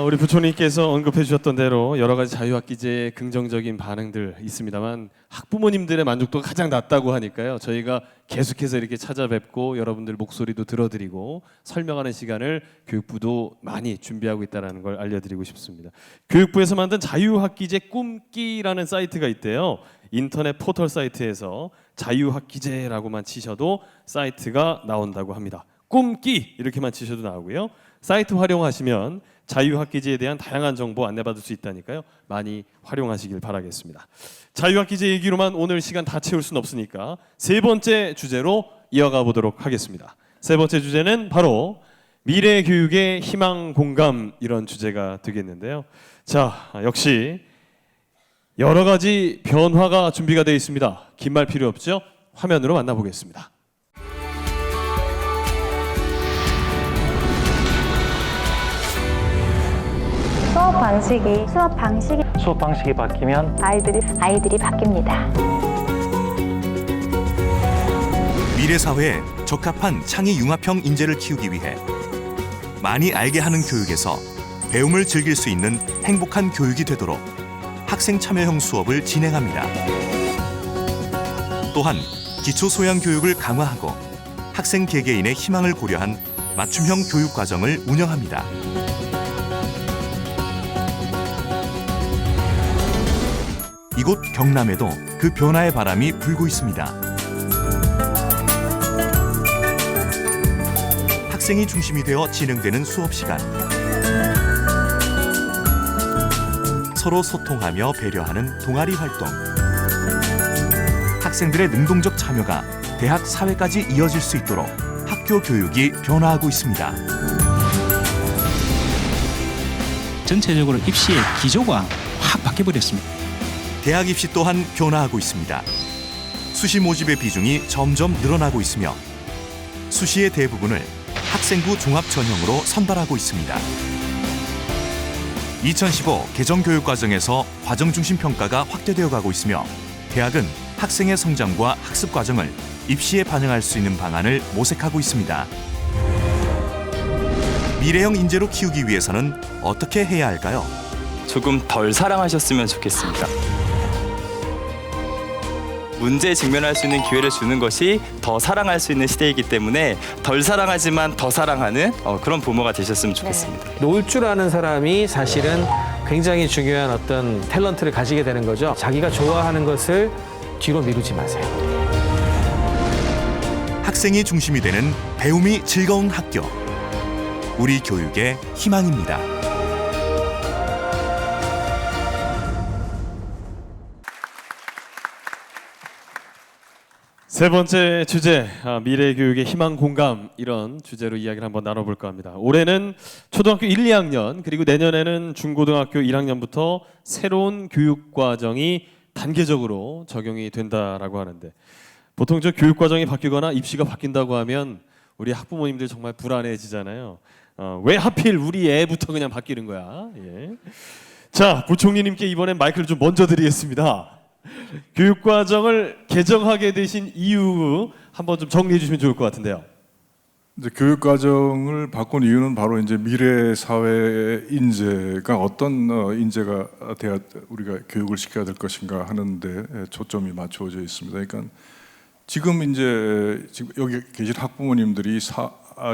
우리 부총리께서 언급해 주셨던 대로 여러 가지 자유학기제의 긍정적인 반응들 있습니다만 학부모님들의 만족도가 가장 낮다고 하니까요. 저희가 계속해서 이렇게 찾아뵙고 여러분들 목소리도 들어드리고 설명하는 시간을 교육부도 많이 준비하고 있다는 걸 알려드리고 싶습니다. 교육부에서 만든 자유학기제 꿈끼라는 사이트가 있대요. 인터넷 포털 사이트에서 자유학기제라고만 치셔도 사이트가 나온다고 합니다. 꿈끼 이렇게만 치셔도 나오고요. 사이트 활용하시면 자유학기제에 대한 다양한 정보 안내받을 수 있다니까요. 많이 활용하시길 바라겠습니다. 자유학기제 얘기로만 오늘 시간 다 채울 수는 없으니까 세 번째 주제로 이어가 보도록 하겠습니다. 세 번째 주제는 바로 미래 교육의 희망 공감 이런 주제가 되겠는데요. 자, 역시 여러 가지 변화가 준비가 되어 있습니다. 긴 말 필요 없죠? 화면으로 만나보겠습니다. 수업 방식이 바뀌면 아이들이 바뀝니다. 미래 사회에 적합한 창의 융합형 인재를 키우기 위해 많이 알게 하는 교육에서 배움을 즐길 수 있는 행복한 교육이 되도록 학생 참여형 수업을 진행합니다. 또한 기초 소양 교육을 강화하고 학생 개개인의 희망을 고려한 맞춤형 교육 과정을 운영합니다. 이곳 경남에도 그 변화의 바람이 불고 있습니다. 학생이 중심이 되어 진행되는 수업 시간. 서로 소통하며 배려하는 동아리 활동. 학생들의 능동적 참여가 대학 사회까지 이어질 수 있도록 학교 교육이 변화하고 있습니다. 전체적으로 입시의 기조가 확 바뀌어버렸습니다. 대학 입시 또한 변화하고 있습니다. 수시 모집의 비중이 점점 늘어나고 있으며 수시의 대부분을 학생부 종합 전형으로 선발하고 있습니다. 2015 개정교육과정에서 과정 중심 평가가 확대되어 가고 있으며 대학은 학생의 성장과 학습 과정을 입시에 반영할 수 있는 방안을 모색하고 있습니다. 미래형 인재로 키우기 위해서는 어떻게 해야 할까요? 조금 덜 사랑하셨으면 좋겠습니다. 문제에 직면할 수 있는 기회를 주는 것이 더 사랑할 수 있는 시대이기 때문에 덜 사랑하지만 더 사랑하는 그런 부모가 되셨으면 좋겠습니다. 놓을 줄 아는 사람이 사실은 굉장히 중요한 어떤 탤런트를 가지게 되는 거죠. 자기가 좋아하는 것을 뒤로 미루지 마세요. 학생이 중심이 되는 배움이 즐거운 학교. 우리 교육의 희망입니다. 세 번째 주제, 미래 교육의 희망 공감 이런 주제로 이야기를 한번 나눠볼까 합니다. 올해는 초등학교 1, 2학년 그리고 내년에는 중고등학교 1학년부터 새로운 교육 과정이 단계적으로 적용이 된다라고 하는데 보통 저 교육 과정이 바뀌거나 입시가 바뀐다고 하면 우리 학부모님들 정말 불안해지잖아요. 왜 하필 우리 애부터 그냥 바뀌는 거야? 예. 자, 부총리님께 이번엔 마이크를 좀 먼저 드리겠습니다. 교육과정을 개정하게 되신 이유 한번 좀 정리해 주시면 좋을 것 같은데요. 이제 교육과정을 바꾼 이유는 바로 이제 미래 사회 인재가 어떤 인재가 돼야 우리가 교육을 시켜야 될 것인가 하는데 초점이 맞춰져 있습니다. 그러니까 지금 여기 계신 학부모님들이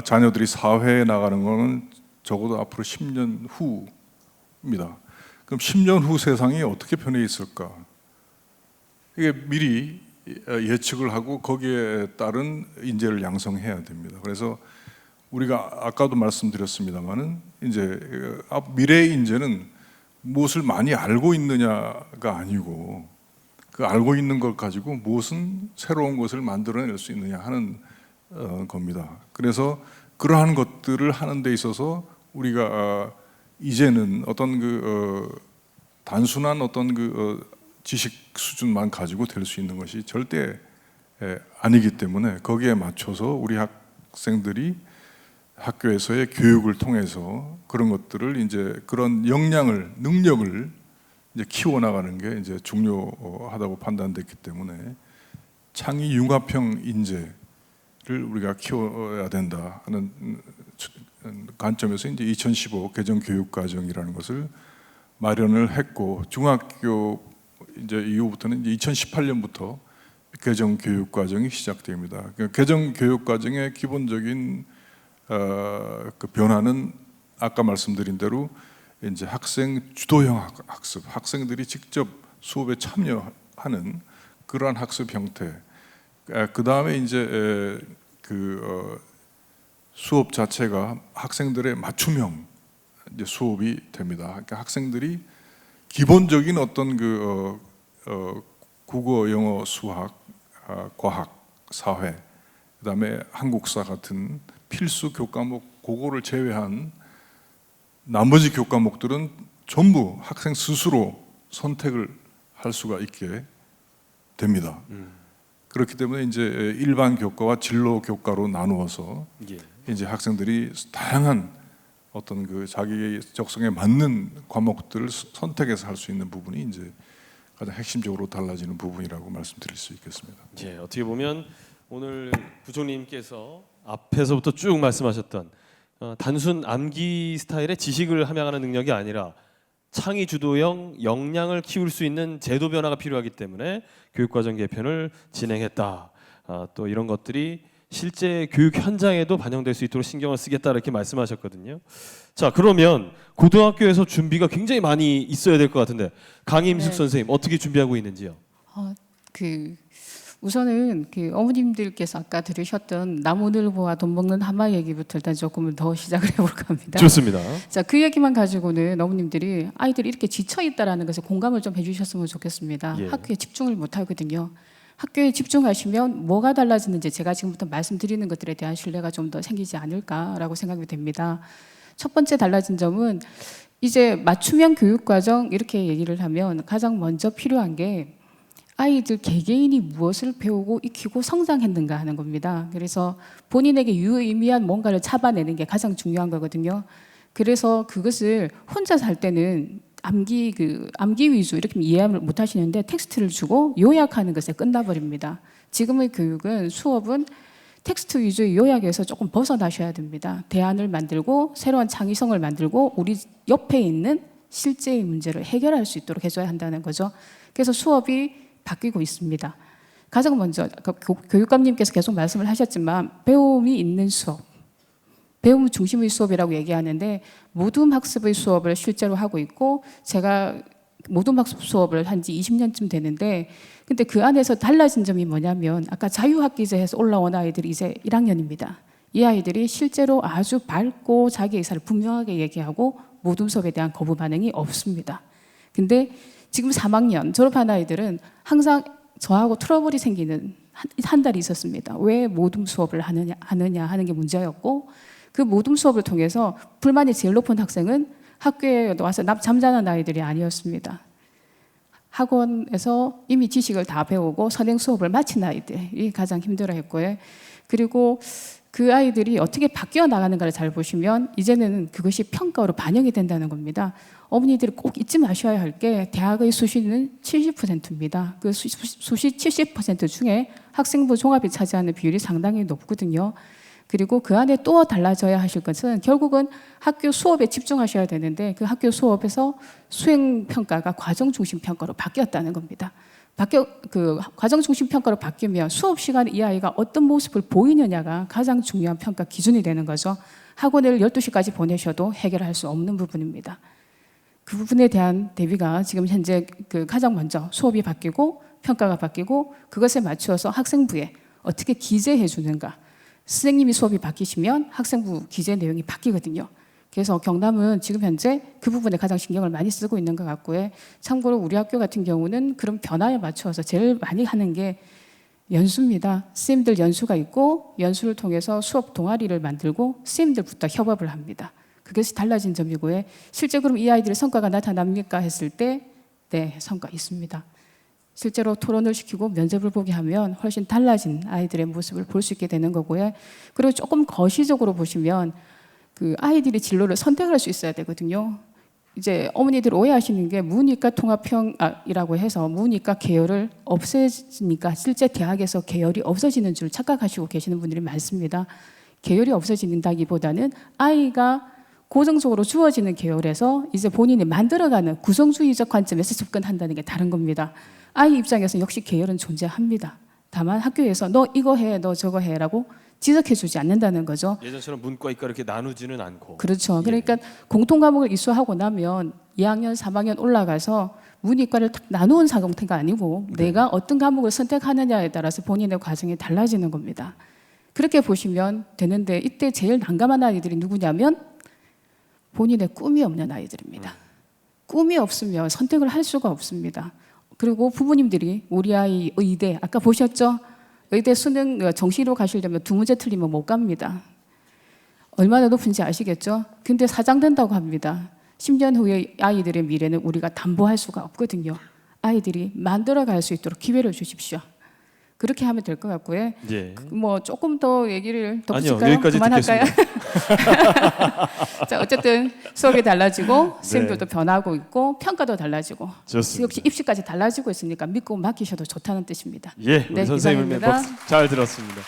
자녀들이 사회에 나가는 거는 적어도 앞으로 10년 후입니다. 그럼 10년 후 세상이 어떻게 변해 있을까? 이게 미리 예측을 하고 거기에 따른 인재를 양성해야 됩니다. 그래서 우리가 아까도 말씀드렸습니다만은 이제 미래의 인재는 무엇을 많이 알고 있느냐가 아니고 그 알고 있는 것 가지고 무슨 새로운 것을 만들어낼 수 있느냐 하는 겁니다. 그래서 그러한 것들을 하는 데 있어서 우리가 이제는 어떤 단순한 어떤 지식 수준만 가지고 될 수 있는 것이 절대 아니기 때문에 거기에 맞춰서 우리 학생들이 학교에서의 교육을 통해서 그런 것들을 이제 그런 역량을 능력을 이제 키워나가는 게 이제 중요하다고 판단됐기 때문에 창의 융합형 인재를 우리가 키워야 된다 하는 관점에서 이제 2015 개정 교육과정이라는 것을 마련을 했고 중학교 이제 이후부터는 이제 2018년부터 개정 교육과정이 시작됩니다. 그러니까 개정 교육과정의 기본적인 그 변화는 아까 말씀드린 대로 이제 학생 주도형 학습, 학생들이 직접 수업에 참여하는 그러한 학습 형태. 그 다음에 이제 수업 자체가 학생들의 맞춤형 이제 수업이 됩니다. 그러니까 학생들이 기본적인 어떤 국어, 영어, 수학, 과학, 사회, 그다음에 한국사 같은 필수 교과목 그거를 제외한 나머지 교과목들은 전부 학생 스스로 선택을 할 수가 있게 됩니다. 그렇기 때문에 이제 일반 교과와 진로 교과로 나누어서 이제 학생들이 다양한 어떤 그 자기의 적성에 맞는 과목들을 선택해서 할 수 있는 부분이 이제 가장 핵심적으로 달라지는 부분이라고 말씀드릴 수 있겠습니다. 예, 어떻게 보면 오늘 부총리님께서 앞에서부터 쭉 말씀하셨던 단순 암기 스타일의 지식을 함양하는 능력이 아니라 창의 주도형 역량을 키울 수 있는 제도 변화가 필요하기 때문에 교육과정 개편을 진행했다. 또 이런 것들이 실제 교육 현장에도 반영될 수 있도록 신경을 쓰겠다 이렇게 말씀하셨거든요. 자, 그러면 고등학교에서 준비가 굉장히 많이 있어야 될 것 같은데 강임숙 선생님 어떻게 준비하고 있는지요? 우선은 어머님들께서 아까 들으셨던 나무늘보와 돈 먹는 하마 얘기부터 일단 조금 더 시작을 해볼까 합니다. 좋습니다. 자, 그 얘기만 가지고는 어머님들이 아이들이 이렇게 지쳐 있다라는 것에 공감을 좀 해주셨으면 좋겠습니다. 예. 학교에 집중을 못 하거든요. 학교에 집중하시면 뭐가 달라지는지 제가 지금부터 말씀드리는 것들에 대한 신뢰가 좀 더 생기지 않을까라고 생각이 됩니다. 첫 번째 달라진 점은 이제 맞춤형 교육과정 이렇게 얘기를 하면 가장 먼저 필요한 게 아이들 개개인이 무엇을 배우고 익히고 성장했는가 하는 겁니다. 그래서 본인에게 유의미한 뭔가를 잡아내는 게 가장 중요한 거거든요. 그래서 그것을 혼자서 할 때는 암기 위주 이렇게 이해를 못 하시는데 텍스트를 주고 요약하는 것에 끝나버립니다. 지금의 교육은 수업은 텍스트 위주의 요약에서 조금 벗어나셔야 됩니다. 대안을 만들고 새로운 창의성을 만들고 우리 옆에 있는 실제의 문제를 해결할 수 있도록 해줘야 한다는 거죠. 그래서 수업이 바뀌고 있습니다. 가장 먼저 교육감님께서 계속 말씀을 하셨지만 배움이 있는 수업, 배움 중심의 수업이라고 얘기하는데 모둠 학습의 수업을 실제로 하고 있고 제가 모둠 학습 수업을 한 지 20년쯤 되는데 근데 그 안에서 달라진 점이 뭐냐면 아까 자유학기제에서 올라온 아이들이 이제 1학년입니다. 이 아이들이 실제로 아주 밝고 자기 의사를 분명하게 얘기하고 모둠 수업에 대한 거부 반응이 없습니다. 근데 지금 3학년 졸업한 아이들은 항상 저하고 트러블이 생기는 한 달이 있었습니다. 왜 모둠 수업을 하느냐 하는 게 문제였고 그 모둠 수업을 통해서 불만이 제일 높은 학생은 학교에 와서 잠자는 아이들이 아니었습니다. 학원에서 이미 지식을 다 배우고 선행 수업을 마친 아이들이 가장 힘들어했고요. 그리고 그 아이들이 어떻게 바뀌어 나가는가를 잘 보시면 이제는 그것이 평가로 반영이 된다는 겁니다. 어머니들이 꼭 잊지 마셔야 할 게 대학의 수시는 70%입니다. 그 수시 70% 중에 학생부 종합이 차지하는 비율이 상당히 높거든요. 그리고 그 안에 또 달라져야 하실 것은 결국은 학교 수업에 집중하셔야 되는데 그 학교 수업에서 수행 평가가 과정 중심 평가로 바뀌었다는 겁니다. 과정 중심 평가로 바뀌면 수업 시간에 이 아이가 어떤 모습을 보이느냐가 가장 중요한 평가 기준이 되는 거죠. 학원을 12시까지 보내셔도 해결할 수 없는 부분입니다. 그 부분에 대한 대비가 지금 현재 가장 먼저 수업이 바뀌고 평가가 바뀌고 그것에 맞추어서 학생부에 어떻게 기재해 주는가. 선생님이 수업이 바뀌시면 학생부 기재 내용이 바뀌거든요. 그래서 경남은 지금 현재 그 부분에 가장 신경을 많이 쓰고 있는 것 같고요. 참고로 우리 학교 같은 경우는 그런 변화에 맞춰서 제일 많이 하는 게 연수입니다. 선생님들 연수가 있고 연수를 통해서 수업 동아리를 만들고 선생님들부터 협업을 합니다. 그것이 달라진 점이고요. 실제 그럼 이 아이들의 성과가 나타납니까 했을 때 네, 성과 있습니다. 실제로 토론을 시키고 면접을 보게 하면 훨씬 달라진 아이들의 모습을 볼 수 있게 되는 거고요. 그리고 조금 거시적으로 보시면 그 아이들이 진로를 선택할 수 있어야 되거든요. 이제 어머니들 오해하시는 게 무니까 통합형이라고 해서 무니까 계열을 없애지니까 실제 대학에서 계열이 없어지는 줄 착각하시고 계시는 분들이 많습니다. 계열이 없어진다기보다는 아이가 고정적으로 주어지는 계열에서 이제 본인이 만들어가는 구성주의적 관점에서 접근한다는 게 다른 겁니다. 아이 입장에서 역시 계열은 존재합니다. 다만 학교에서 너 이거 해, 너 저거 해라고 지적해주지 않는다는 거죠. 예전처럼 문과 이과 이렇게 나누지는 않고. 그렇죠. 그러니까 공통 과목을 이수하고 나면 2학년, 3학년 올라가서 문이과를 딱 나누는 사고가 아니고 내가 어떤 과목을 선택하느냐에 따라서 본인의 과정이 달라지는 겁니다. 그렇게 보시면 되는데 이때 제일 난감한 아이들이 누구냐면 본인의 꿈이 없는 아이들입니다. 꿈이 없으면 선택을 할 수가 없습니다. 그리고 부모님들이 우리 아이 의대 아까 보셨죠? 의대 수능 정시로 가시려면 2문제 틀리면 못 갑니다. 얼마나 높은지 아시겠죠? 근데 사장된다고 합니다. 10년 후에 아이들의 미래는 우리가 담보할 수가 없거든요. 아이들이 만들어갈 수 있도록 기회를 주십시오. 그렇게 하면 될 것 같고요. 예. 뭐 조금 더 얘기를 더 아니요, 붙일까요? 여기까지 그만할까요? 자, 어쨌든 수업이 달라지고 선생님들도 변하고 있고 평가도 달라지고 좋습니다. 역시 입시까지 달라지고 있으니까 믿고 맡기셔도 좋다는 뜻입니다. 예, 우리 네, 선생님의 이상입니다. 박수 잘 들었습니다.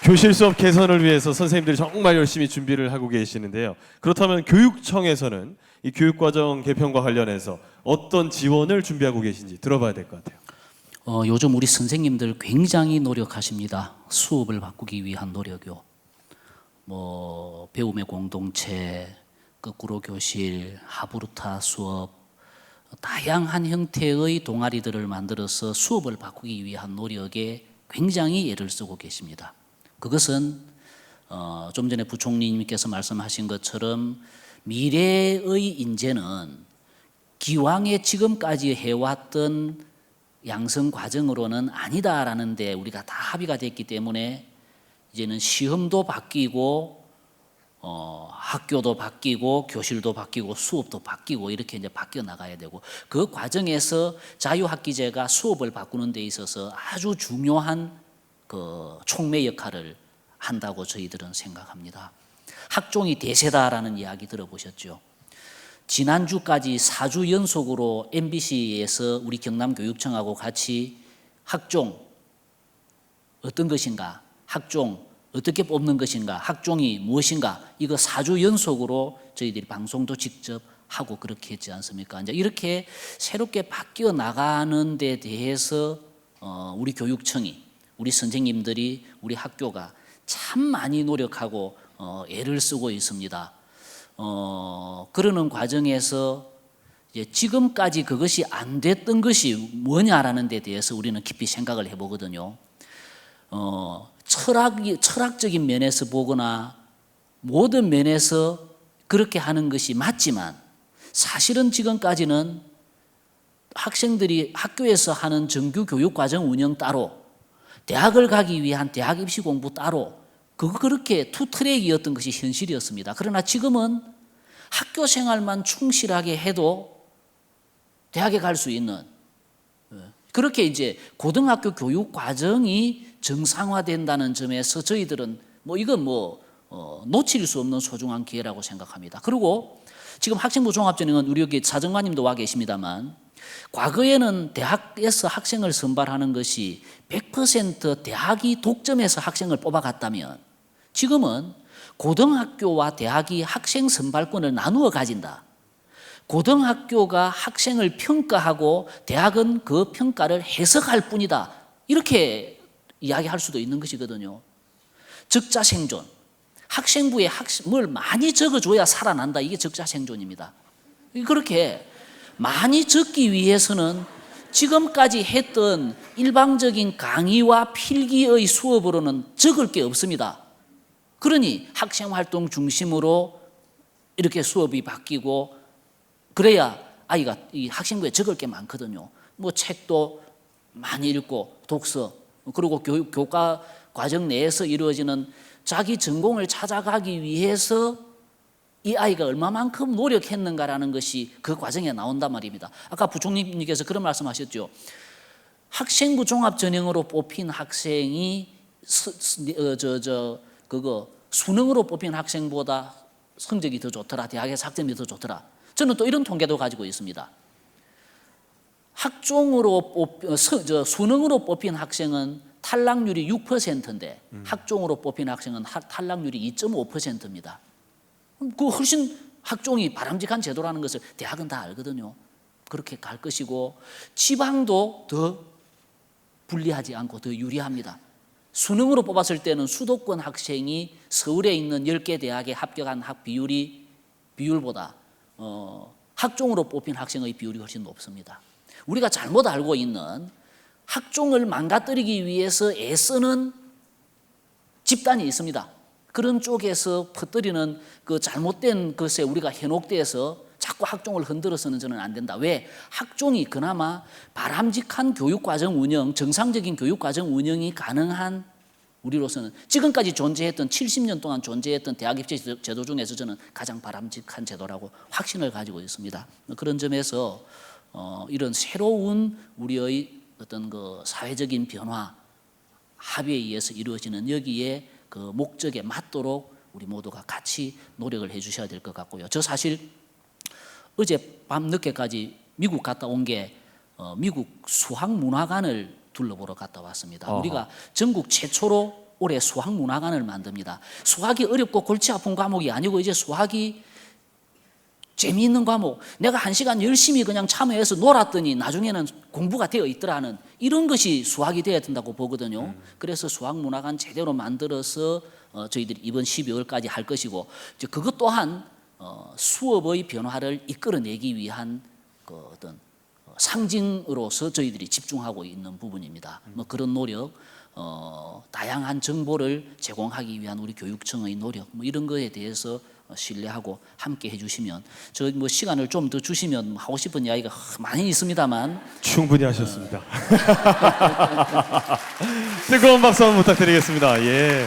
교실 수업 개선을 위해서 선생님들이 정말 열심히 준비를 하고 계시는데요. 그렇다면 교육청에서는 이 교육과정 개편과 관련해서 어떤 지원을 준비하고 계신지 들어봐야 될 것 같아요. 요즘 우리 선생님들 굉장히 노력하십니다. 수업을 바꾸기 위한 노력이요. 뭐 배움의 공동체, 거꾸로 교실, 하부르타 수업, 다양한 형태의 동아리들을 만들어서 수업을 바꾸기 위한 노력에 굉장히 애를 쓰고 계십니다. 그것은 좀 전에 부총리님께서 말씀하신 것처럼 미래의 인재는 기왕에 지금까지 해왔던 양성 과정으로는 아니다라는 데 우리가 다 합의가 됐기 때문에 이제는 시험도 바뀌고 학교도 바뀌고 교실도 바뀌고 수업도 바뀌고 이렇게 이제 바뀌어 나가야 되고 그 과정에서 자유학기제가 수업을 바꾸는 데 있어서 아주 중요한 그 촉매 역할을 한다고 저희들은 생각합니다. 학종이 대세다라는 이야기 들어보셨죠? 지난주까지 4주 연속으로 MBC에서 우리 경남교육청하고 같이 학종 어떤 것인가, 학종 어떻게 뽑는 것인가, 학종이 무엇인가 이거 4주 연속으로 저희들이 방송도 직접 하고 그렇게 했지 않습니까? 이제 이렇게 새롭게 바뀌어 나가는 데 대해서 우리 교육청이, 우리 선생님들이, 우리 학교가 참 많이 노력하고 애를 쓰고 있습니다. 그러는 과정에서 이제 지금까지 그것이 안 됐던 것이 뭐냐라는 데 대해서 우리는 깊이 생각을 해보거든요. 철학적인 면에서 보거나 모든 면에서 그렇게 하는 것이 맞지만 사실은 지금까지는 학생들이 학교에서 하는 정규 교육과정 운영 따로 대학을 가기 위한 대학 입시 공부 따로 그렇게 투 트랙이었던 것이 현실이었습니다. 그러나 지금은 학교 생활만 충실하게 해도 대학에 갈 수 있는 그렇게 이제 고등학교 교육 과정이 정상화된다는 점에서 저희들은 이건 놓칠 수 없는 소중한 기회라고 생각합니다. 그리고 지금 학생부 종합전형은 우리 여기 사정관님도 와 계십니다만 과거에는 대학에서 학생을 선발하는 것이 100% 대학이 독점해서 학생을 뽑아갔다면 지금은 고등학교와 대학이 학생 선발권을 나누어 가진다. 고등학교가 학생을 평가하고 대학은 그 평가를 해석할 뿐이다. 이렇게 이야기할 수도 있는 것이거든요. 적자생존. 학생부에 뭘 많이 적어줘야 살아난다. 이게 적자생존입니다. 그렇게 많이 적기 위해서는 지금까지 했던 일방적인 강의와 필기의 수업으로는 적을 게 없습니다. 그러니 학생활동 중심으로 이렇게 수업이 바뀌고 그래야 아이가 이 학생부에 적을 게 많거든요. 책도 많이 읽고 독서 그리고 교과 과정 내에서 이루어지는 자기 전공을 찾아가기 위해서 이 아이가 얼마만큼 노력했는가라는 것이 그 과정에 나온단 말입니다. 아까 부총리님께서 그런 말씀하셨죠. 학생부 종합 전형으로 뽑힌 학생이 수능으로 뽑힌 학생보다 성적이 더 좋더라, 대학에서 학점이 더 좋더라. 저는 또 이런 통계도 가지고 있습니다. 수능으로 뽑힌 학생은 탈락률이 6%인데 학종으로 뽑힌 학생은 탈락률이 2.5%입니다. 그 훨씬 학종이 바람직한 제도라는 것을 대학은 다 알거든요. 그렇게 갈 것이고 지방도 더 불리하지 않고 더 유리합니다. 수능으로 뽑았을 때는 수도권 학생이 서울에 있는 10개 대학에 합격한 비율보다 학종으로 뽑힌 학생의 비율이 훨씬 높습니다. 우리가 잘못 알고 있는 학종을 망가뜨리기 위해서 애쓰는 집단이 있습니다. 그런 쪽에서 퍼뜨리는 그 잘못된 것에 우리가 현혹돼서 자꾸 학종을 흔들어서는 저는 안 된다. 왜? 학종이 그나마 바람직한 교육과정 운영, 정상적인 교육과정 운영이 가능한 우리로서는 지금까지 존재했던 70년 동안 존재했던 대학 입시 제도 중에서 저는 가장 바람직한 제도라고 확신을 가지고 있습니다. 그런 점에서 이런 새로운 우리의 어떤 그 사회적인 변화, 합의에 의해서 이루어지는 여기에 그 목적에 맞도록 우리 모두가 같이 노력을 해 주셔야 될 것 같고요. 저 사실 어제 밤 늦게까지 미국 갔다 온 게 미국 수학문화관을 둘러보러 갔다 왔습니다. 우리가 전국 최초로 올해 수학문화관을 만듭니다. 수학이 어렵고 골치 아픈 과목이 아니고 이제 수학이 재미있는 과목, 내가 1시간 열심히 그냥 참여해서 놀았더니 나중에는 공부가 되어 있더라는 이런 것이 수학이 되어야 된다고 보거든요. 그래서 수학문화관 제대로 만들어서 저희들이 이번 12월까지 할 것이고 이제 그것 또한 수업의 변화를 이끌어내기 위한 그 어떤 상징으로서 저희들이 집중하고 있는 부분입니다. 뭐 그런 노력, 다양한 정보를 제공하기 위한 우리 교육청의 노력, 뭐 이런 거에 대해서 신뢰하고 함께 해주시면 저 뭐 시간을 좀 더 주시면 하고 싶은 이야기가 많이 있습니다만 충분히 하셨습니다. 뜨거운 박수 한번 부탁드리겠습니다. 예.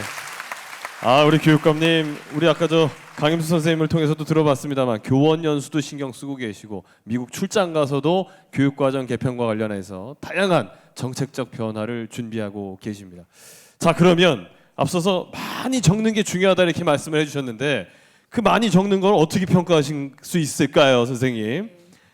우리 교육감님, 우리 아까 저 강임수 선생님을 통해서도 들어봤습니다만 교원 연수도 신경 쓰고 계시고 미국 출장 가서도 교육과정 개편과 관련해서 다양한 정책적 변화를 준비하고 계십니다. 자, 그러면 앞서서 많이 적는 게 중요하다 이렇게 말씀을 해주셨는데 그 많이 적는 걸 어떻게 평가하실 수 있을까요, 선생님?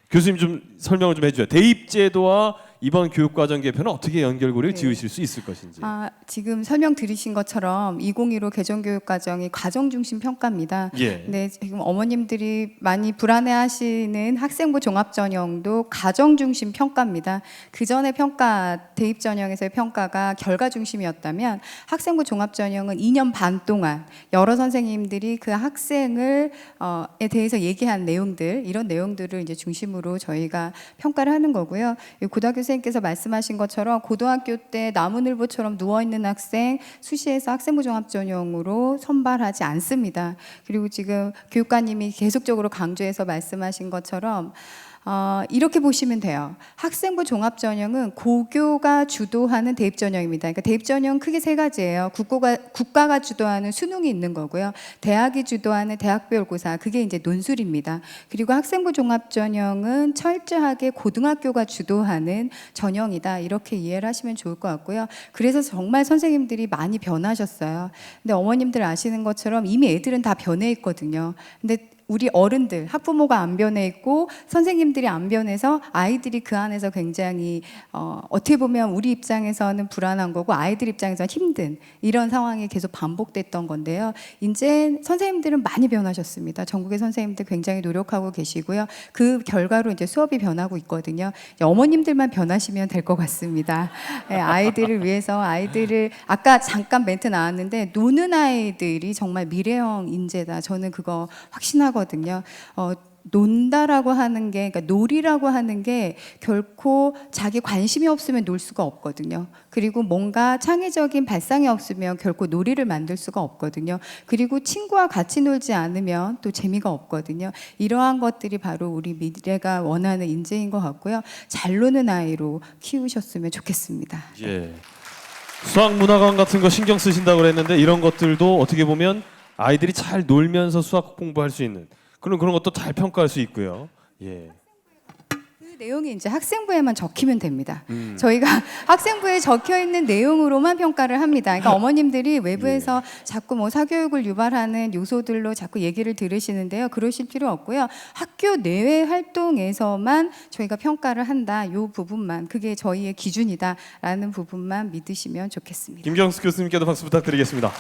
교수님 좀 설명을 좀 해줘요. 대입제도와 이번 교육과정 개편은 어떻게 연결고리를 지으실 수 있을 것인지. 지금 설명 들으신 것처럼 2015 개정교육과정이 과정중심 평가입니다. 예. 근데 지금 어머님들이 많이 불안해하시는 학생부 종합전형도 과정중심 평가입니다. 그 전에 대입전형에서의 평가가 결과중심이었다면 학생부 종합전형은 2년 반 동안 여러 선생님들이 그 학생을 에 대해서 얘기한 내용들, 이런 내용들을 이제 중심으로 저희가 평가를 하는 거고요. 고등학교 선생님께서 말씀하신 것처럼 고등학교 때 나무늘보처럼 누워있는 학생 수시에서 학생부 종합전형으로 선발하지 않습니다. 그리고 지금 교육관님이 계속적으로 강조해서 말씀하신 것처럼 이렇게 보시면 돼요. 학생부 종합전형은 고교가 주도하는 대입전형입니다. 그러니까 대입전형 크게 세 가지예요. 국가가 주도하는 수능이 있는 거고요. 대학이 주도하는 대학별고사, 그게 이제 논술입니다. 그리고 학생부 종합전형은 철저하게 고등학교가 주도하는 전형이다. 이렇게 이해를 하시면 좋을 것 같고요. 그래서 정말 선생님들이 많이 변하셨어요. 근데 어머님들 아시는 것처럼 이미 애들은 다 변해 있거든요. 근데 우리 어른들, 학부모가 안 변해 있고 선생님들이 안 변해서 아이들이 그 안에서 굉장히 어떻게 보면 우리 입장에서는 불안한 거고 아이들 입장에서는 힘든 이런 상황이 계속 반복됐던 건데요. 이제 선생님들은 많이 변하셨습니다. 전국의 선생님들 굉장히 노력하고 계시고요. 그 결과로 이제 수업이 변하고 있거든요. 어머님들만 변하시면 될 것 같습니다. 아이들을 위해서 아이들을 아까 잠깐 멘트 나왔는데 노는 아이들이 정말 미래형 인재다. 저는 그거 확신하고 거든요. 논다라고 하는 게, 그러니까 놀이라고 하는 게 결코 자기 관심이 없으면 놀 수가 없거든요. 그리고 뭔가 창의적인 발상이 없으면 결코 놀이를 만들 수가 없거든요. 그리고 친구와 같이 놀지 않으면 또 재미가 없거든요. 이러한 것들이 바로 우리 미래가 원하는 인재인 것 같고요. 잘 노는 아이로 키우셨으면 좋겠습니다. 예. 수학문화관 같은 거 신경 쓰신다고 그랬는데 이런 것들도 어떻게 보면 아이들이 잘 놀면서 수학 공부할 수 있는 그런 것도 잘 평가할 수 있고요. 예. 내용이 이제 학생부에만 적히면 됩니다. 저희가 학생부에 적혀 있는 내용으로만 평가를 합니다. 그러니까 어머님들이 외부에서 자꾸 뭐 사교육을 유발하는 요소들로 자꾸 얘기를 들으시는데요. 그러실 필요 없고요. 학교 내외 활동에서만 저희가 평가를 한다. 요 부분만 그게 저희의 기준이다라는 부분만 믿으시면 좋겠습니다. 김경수 교수님께도 박수 부탁드리겠습니다.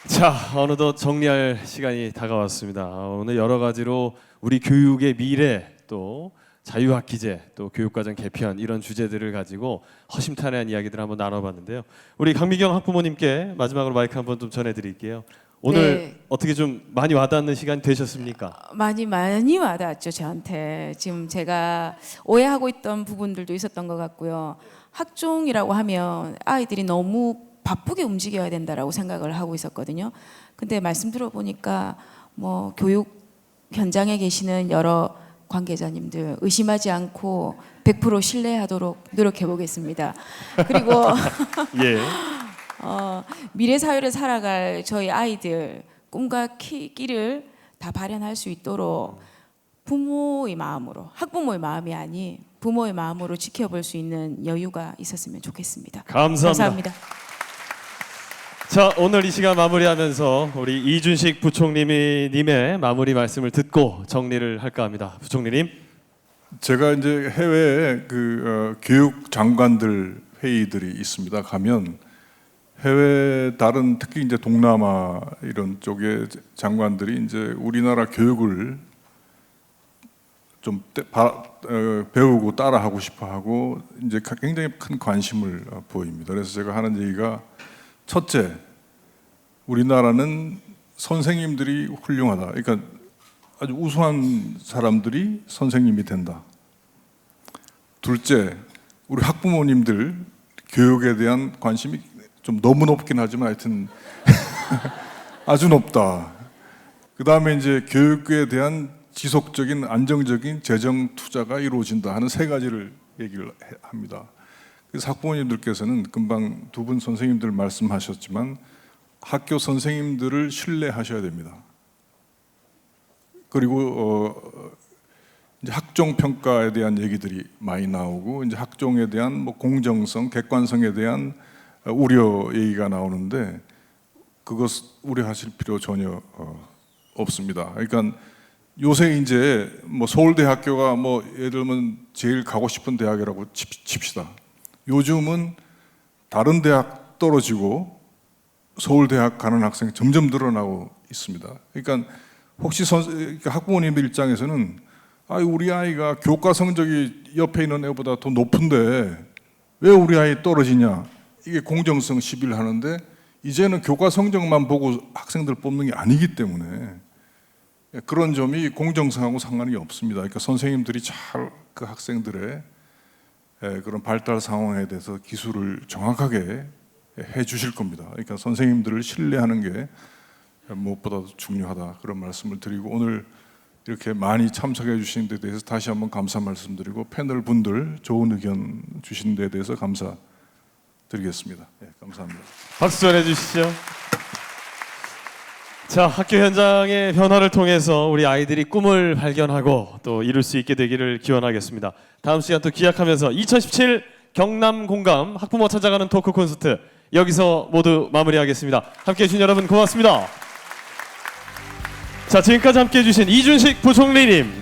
자, 어느덧 정리할 시간이 다가왔습니다. 오늘 여러 가지로 우리 교육의 미래, 또 자유학기제, 또 교육과정 개편 이런 주제들을 가지고 허심탄회한 이야기들을 한번 나눠봤는데요. 우리 강미경 학부모님께 마지막으로 마이크 한번 좀 전해드릴게요. 오늘 네. 어떻게 좀 많이 와닿는 시간 되셨습니까? 많이 와닿았죠. 저한테 지금 제가 오해하고 있던 부분들도 있었던 것 같고요. 학종이라고 하면 아이들이 너무 바쁘게 움직여야 된다라고 생각을 하고 있었거든요. 근데 말씀 들어보니까 뭐 교육 현장에 계시는 여러 관계자님들 의심하지 않고 100% 신뢰하도록 노력해 보겠습니다. 그리고 예. 미래 사회를 살아갈 저희 아이들 꿈과 끼를 다 발현할 수 있도록 부모의 마음으로, 학부모의 마음이 아닌 부모의 마음으로 지켜볼 수 있는 여유가 있었으면 좋겠습니다. 감사합니다. 자, 오늘 이 시간 마무리하면서 우리 이준식 부총리님의 마무리 말씀을 듣고 정리를 할까 합니다. 부총리님. 제가 이제 해외에 교육 장관들 회의들이 있습니다. 가면 해외 다른 특히 이제 동남아 이런 쪽의 장관들이 이제 우리나라 교육을 좀 배우고 따라하고 싶어하고 이제 굉장히 큰 관심을 보입니다. 그래서 제가 하는 얘기가 첫째, 우리나라는 선생님들이 훌륭하다. 그러니까 아주 우수한 사람들이 선생님이 된다. 둘째, 우리 학부모님들 교육에 대한 관심이 좀 너무 높긴 하지만 하여튼 아주 높다. 그 다음에 이제 교육에 대한 지속적인 안정적인 재정 투자가 이루어진다 하는 세 가지를 얘기를 합니다. 그래서 학부모님들께서는 금방 두 분 선생님들 말씀하셨지만 학교 선생님들을 신뢰하셔야 됩니다. 그리고 이제 학종 평가에 대한 얘기들이 많이 나오고 이제 학종에 대한 뭐 공정성, 객관성에 대한 우려 얘기가 나오는데 그것 우려하실 필요 전혀 없습니다. 그러니까 요새 이제 뭐 서울대학교가 뭐 예를 들면 제일 가고 싶은 대학이라고 칩시다. 요즘은 다른 대학 떨어지고 서울대학 가는 학생이 점점 늘어나고 있습니다. 그러니까 혹시 학부모님들 입장에서는 우리 아이가 교과 성적이 옆에 있는 애보다 더 높은데 왜 우리 아이 떨어지냐, 이게 공정성 시비를 하는데 이제는 교과 성적만 보고 학생들 뽑는 게 아니기 때문에 그런 점이 공정성하고 상관이 없습니다. 그러니까 선생님들이 잘 그 학생들의 그런 발달 상황에 대해서 기술을 정확하게 해 주실 겁니다. 그러니까 선생님들을 신뢰하는 게 무엇보다도 중요하다, 그런 말씀을 드리고 오늘 이렇게 많이 참석해 주신 데 대해서 다시 한번 감사 말씀드리고 패널 분들 좋은 의견 주신 데 대해서 감사드리겠습니다. 네, 감사합니다. 박수 전해 주시죠. 자, 학교 현장의 변화를 통해서 우리 아이들이 꿈을 발견하고 또 이룰 수 있게 되기를 기원하겠습니다. 다음 시간 또 기약하면서 2017 경남 공감 학부모 찾아가는 토크 콘서트 여기서 모두 마무리하겠습니다. 함께해 주신 여러분 고맙습니다. 자, 지금까지 함께해 주신 이준식 부총리님,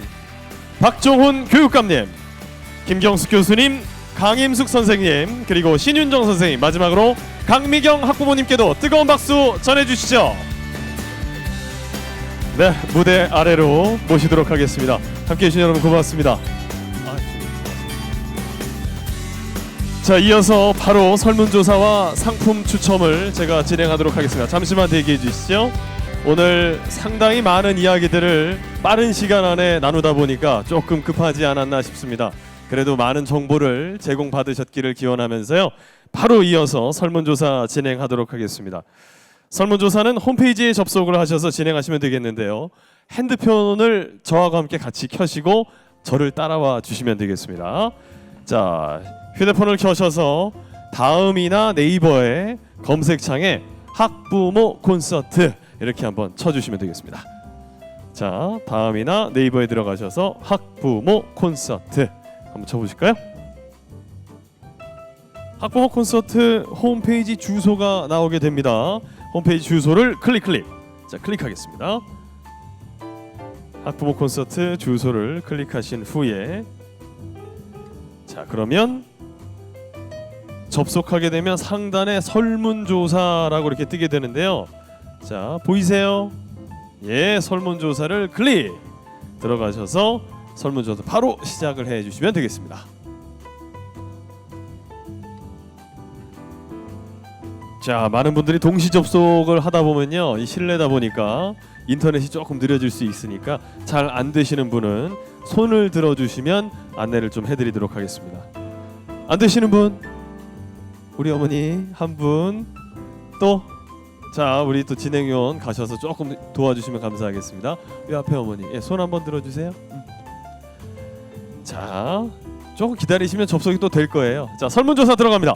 박종훈 교육감님, 김경수 교수님, 강임숙 선생님, 그리고 신윤정 선생님, 마지막으로 강미경 학부모님께도 뜨거운 박수 전해주시죠. 네, 무대 아래로 모시도록 하겠습니다. 함께해 주신 여러분 고맙습니다. 자, 이어서 바로 설문조사와 상품 추첨을 제가 진행하도록 하겠습니다. 잠시만 대기해 주시죠. 오늘 상당히 많은 이야기들을 빠른 시간 안에 나누다 보니까 조금 급하지 않았나 싶습니다. 그래도 많은 정보를 제공받으셨기를 기원하면서요, 바로 이어서 설문조사 진행하도록 하겠습니다. 설문조사는 홈페이지에 접속을 하셔서 진행하시면 되겠는데요, 핸드폰을 저하고 함께 같이 켜시고 저를 따라와 주시면 되겠습니다. 자, 휴대폰을 켜셔서 다음이나 네이버의 검색창에 학부모 콘서트 이렇게 한번 쳐주시면 되겠습니다. 자, 다음이나 네이버에 들어가셔서 학부모 콘서트 한번 쳐보실까요? 학부모 콘서트 홈페이지 주소가 나오게 됩니다. 홈페이지 주소를 클릭. 자, 클릭하겠습니다. 학부모 콘서트 주소를 클릭하신 후에 자, 그러면 접속하게 되면 상단에 설문조사라고 이렇게 뜨게 되는데요. 자, 보이세요? 예, 설문조사를 클릭 들어가셔서 설문조사 바로 시작을 해 주시면 되겠습니다. 자, 많은 분들이 동시 접속을 하다 보면요, 이 실내다 보니까 인터넷이 조금 느려질 수 있으니까 잘 안 되시는 분은 손을 들어주시면 안내를 좀 해드리도록 하겠습니다. 안 되시는 분, 우리 어머니 한 분, 또 자, 우리 또 진행위원 가셔서 조금 도와주시면 감사하겠습니다. 이 앞에 어머니, 예, 손 한번 들어주세요. 자, 조금 기다리시면 접속이 또 될 거예요. 자, 설문조사 들어갑니다.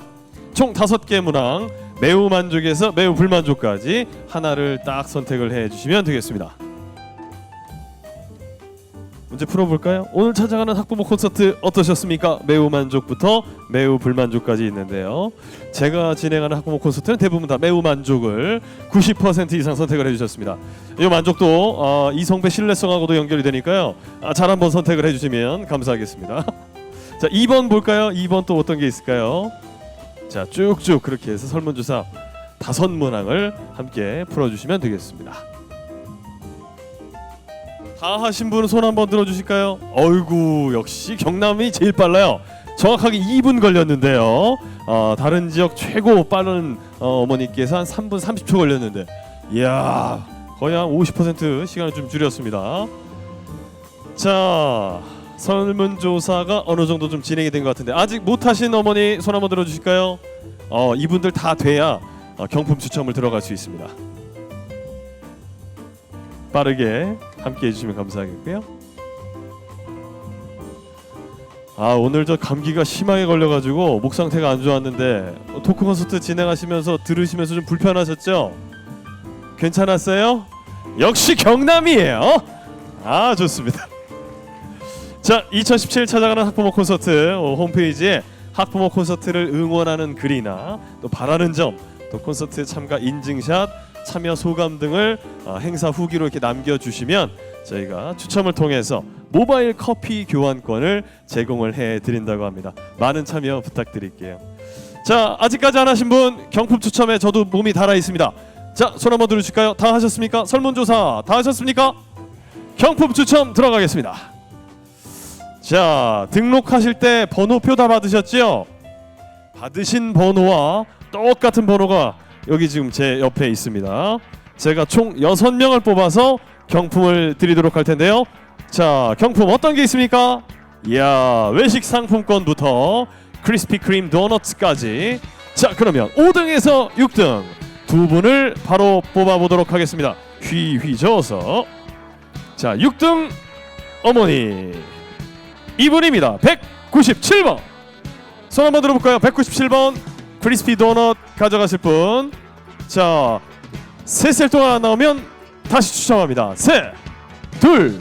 총 5개 문항, 매우 만족에서 매우 불만족까지 하나를 딱 선택을 해주시면 되겠습니다. 문제 풀어볼까요? 오늘 찾아가는 학부모 콘서트 어떠셨습니까? 매우 만족부터 매우 불만족까지 있는데요. 제가 진행하는 학부모 콘서트는 대부분 다 매우 만족을 90% 이상 선택을 해주셨습니다. 이 만족도 이성배 신뢰성하고도 연결이 되니까요. 잘 한번 선택을 해주시면 감사하겠습니다. 자, 2번 볼까요? 2번 또 어떤 게 있을까요? 자, 쭉쭉 그렇게 해서 설문조사 5문항을 함께 풀어주시면 되겠습니다. 다 하신 분은 손 한번 들어주실까요? 어이구, 역시 경남이 제일 빨라요. 정확하게 2분 걸렸는데요. 다른 지역 최고 빠른 어머니께서 한 3분 30초 걸렸는데, 이야, 거의 한 50% 시간을 좀 줄였습니다. 자, 설문조사가 어느 정도 좀 진행이 된 것 같은데 아직 못하신 어머니 손 한번 들어주실까요? 이분들 다 돼야 경품 추첨을 들어갈 수 있습니다. 빠르게 함께 해주시면 감사하겠고요. 오늘 저 감기가 심하게 걸려가지고 목 상태가 안 좋았는데 토크 콘서트 진행하시면서 들으시면서 좀 불편하셨죠? 괜찮았어요? 역시 경남이에요. 좋습니다. 자, 2017 찾아가는 학부모 콘서트 홈페이지에 학부모 콘서트를 응원하는 글이나 또 바라는 점, 또 콘서트 참가 인증샷, 참여 소감 등을 행사 후기로 이렇게 남겨주시면 저희가 추첨을 통해서 모바일 커피 교환권을 제공을 해드린다고 합니다. 많은 참여 부탁드릴게요. 자, 아직까지 안 하신 분 경품 추첨에 저도 몸이 달아 있습니다. 자, 손 한번 들어주실까요? 다 하셨습니까? 설문조사 다 하셨습니까? 경품 추첨 들어가겠습니다. 자, 등록하실 때 번호표 다 받으셨죠? 받으신 번호와 똑같은 번호가 여기 지금 제 옆에 있습니다. 제가 총 6명을 뽑아서 경품을 드리도록 할 텐데요. 자, 경품 어떤 게 있습니까? 이야, 외식 상품권부터 크리스피 크림 도너츠까지. 자, 그러면 5등에서 6등 두 분을 바로 뽑아보도록 하겠습니다. 휘휘저어서. 자, 6등 어머니 이분입니다. 197번 손 한번 들어볼까요? 197번 크리스피 도넛 가져가실 분. 자, 셋 동안 안 나오면 다시 추첨합니다. 셋, 둘,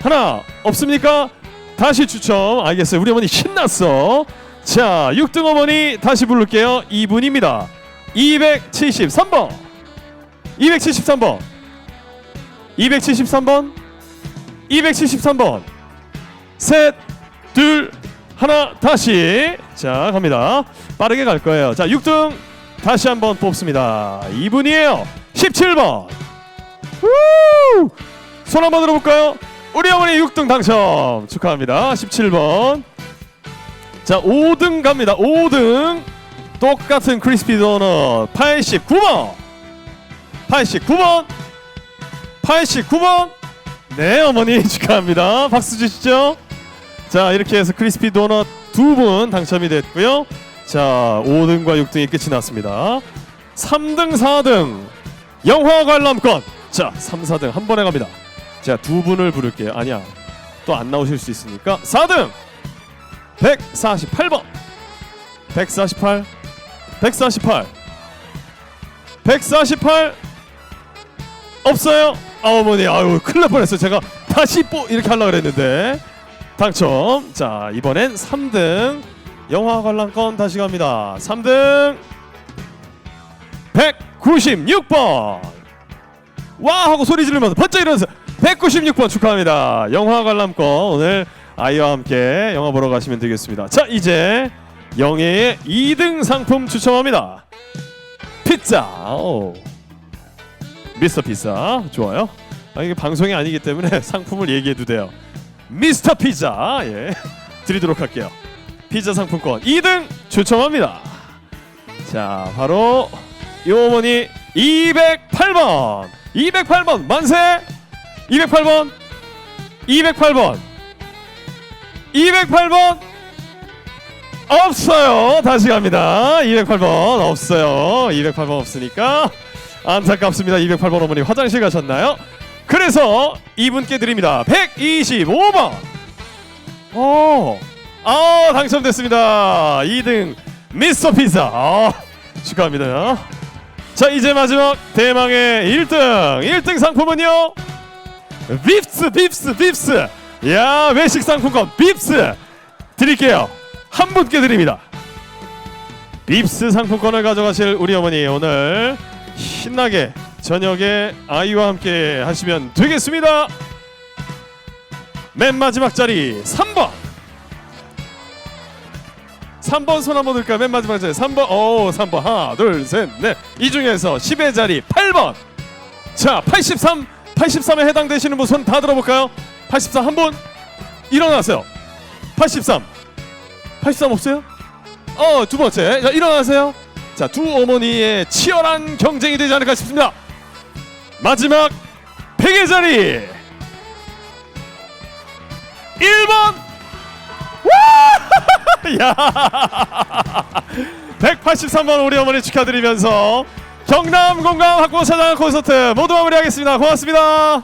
하나. 없습니까? 다시 추첨. 알겠어요. 우리 어머니 신났어. 자, 6등 어머니 다시 부를게요. 이분입니다. 273번 273번 273번 273번 셋, 둘, 하나. 다시. 자, 갑니다. 빠르게 갈 거예요. 자, 6등 다시 한번 뽑습니다. 이분이에요. 17번. 우! 손 한번 들어볼까요? 우리 어머니 6등 당첨 축하합니다. 17번. 자, 5등 갑니다. 5등 똑같은 크리스피 도넛 89번 89번 89번. 네, 어머니 축하합니다. 박수 주시죠. 자, 이렇게 해서 크리스피 도넛 2분 당첨이 됐고요. 자, 5등과 6등이 끝이 났습니다. 3등 4등 영화 관람권. 자, 3, 4등 한 번에 갑니다. 자, 두 분을 부를게요. 아니야, 또 안 나오실 수 있으니까 4등 148번 148 148 148 없어요. 어머니, 아유, 큰일 날 뻔했어요. 제가 다시 이렇게 하려고 그랬는데 당첨. 자, 이번엔 3등 영화 관람권 다시 갑니다. 3등 196번. 와 하고 소리 지르면서 번쩍 일어나서 196번 축하합니다. 영화 관람권 오늘 아이와 함께 영화 보러 가시면 되겠습니다. 자, 이제 영예의 2등 상품 추첨합니다. 피자. 오. 미스터 피자. 좋아요. 이게 방송이 아니기 때문에 상품을 얘기해도 돼요. 미스터 피자. 예. 드리도록 할게요. 피자 상품권 2등 추첨합니다. 자, 바로 이 어머니 208번. 208번 만세. 208번. 208번. 208번 없어요. 다시 갑니다. 208번 없어요. 208번 없으니까 안타깝습니다. 208번 어머니 화장실 가셨나요? 그래서 이분께 드립니다. 125번. 당첨됐습니다. 2등 미스터 피자. 축하합니다. 자, 이제 마지막 대망의 1등 상품은요, 빕스. 야, 외식 상품권 빕스 드릴게요. 한 분께 드립니다. 빕스 상품권을 가져가실 우리 어머니, 오늘 신나게 저녁에 아이와 함께 하시면 되겠습니다. 맨 마지막 자리 3번. 3번 손 한번 들까요? 맨 마지막 자리 3번. 3번. 하나, 둘, 셋, 넷. 이 중에서 10의 자리 8번. 자, 83에 해당되시는 분 손 다 들어볼까요? 83 한 분 일어나세요. 83 없어요? 두 번째. 자, 일어나세요. 자, 두 어머니의 치열한 경쟁이 되지 않을까 싶습니다. 마지막 100의 자리 1번. 야, 183번 우리 어머니 축하드리면서 경남 공감 학부모 차장 콘서트 모두 마무리하겠습니다. 고맙습니다.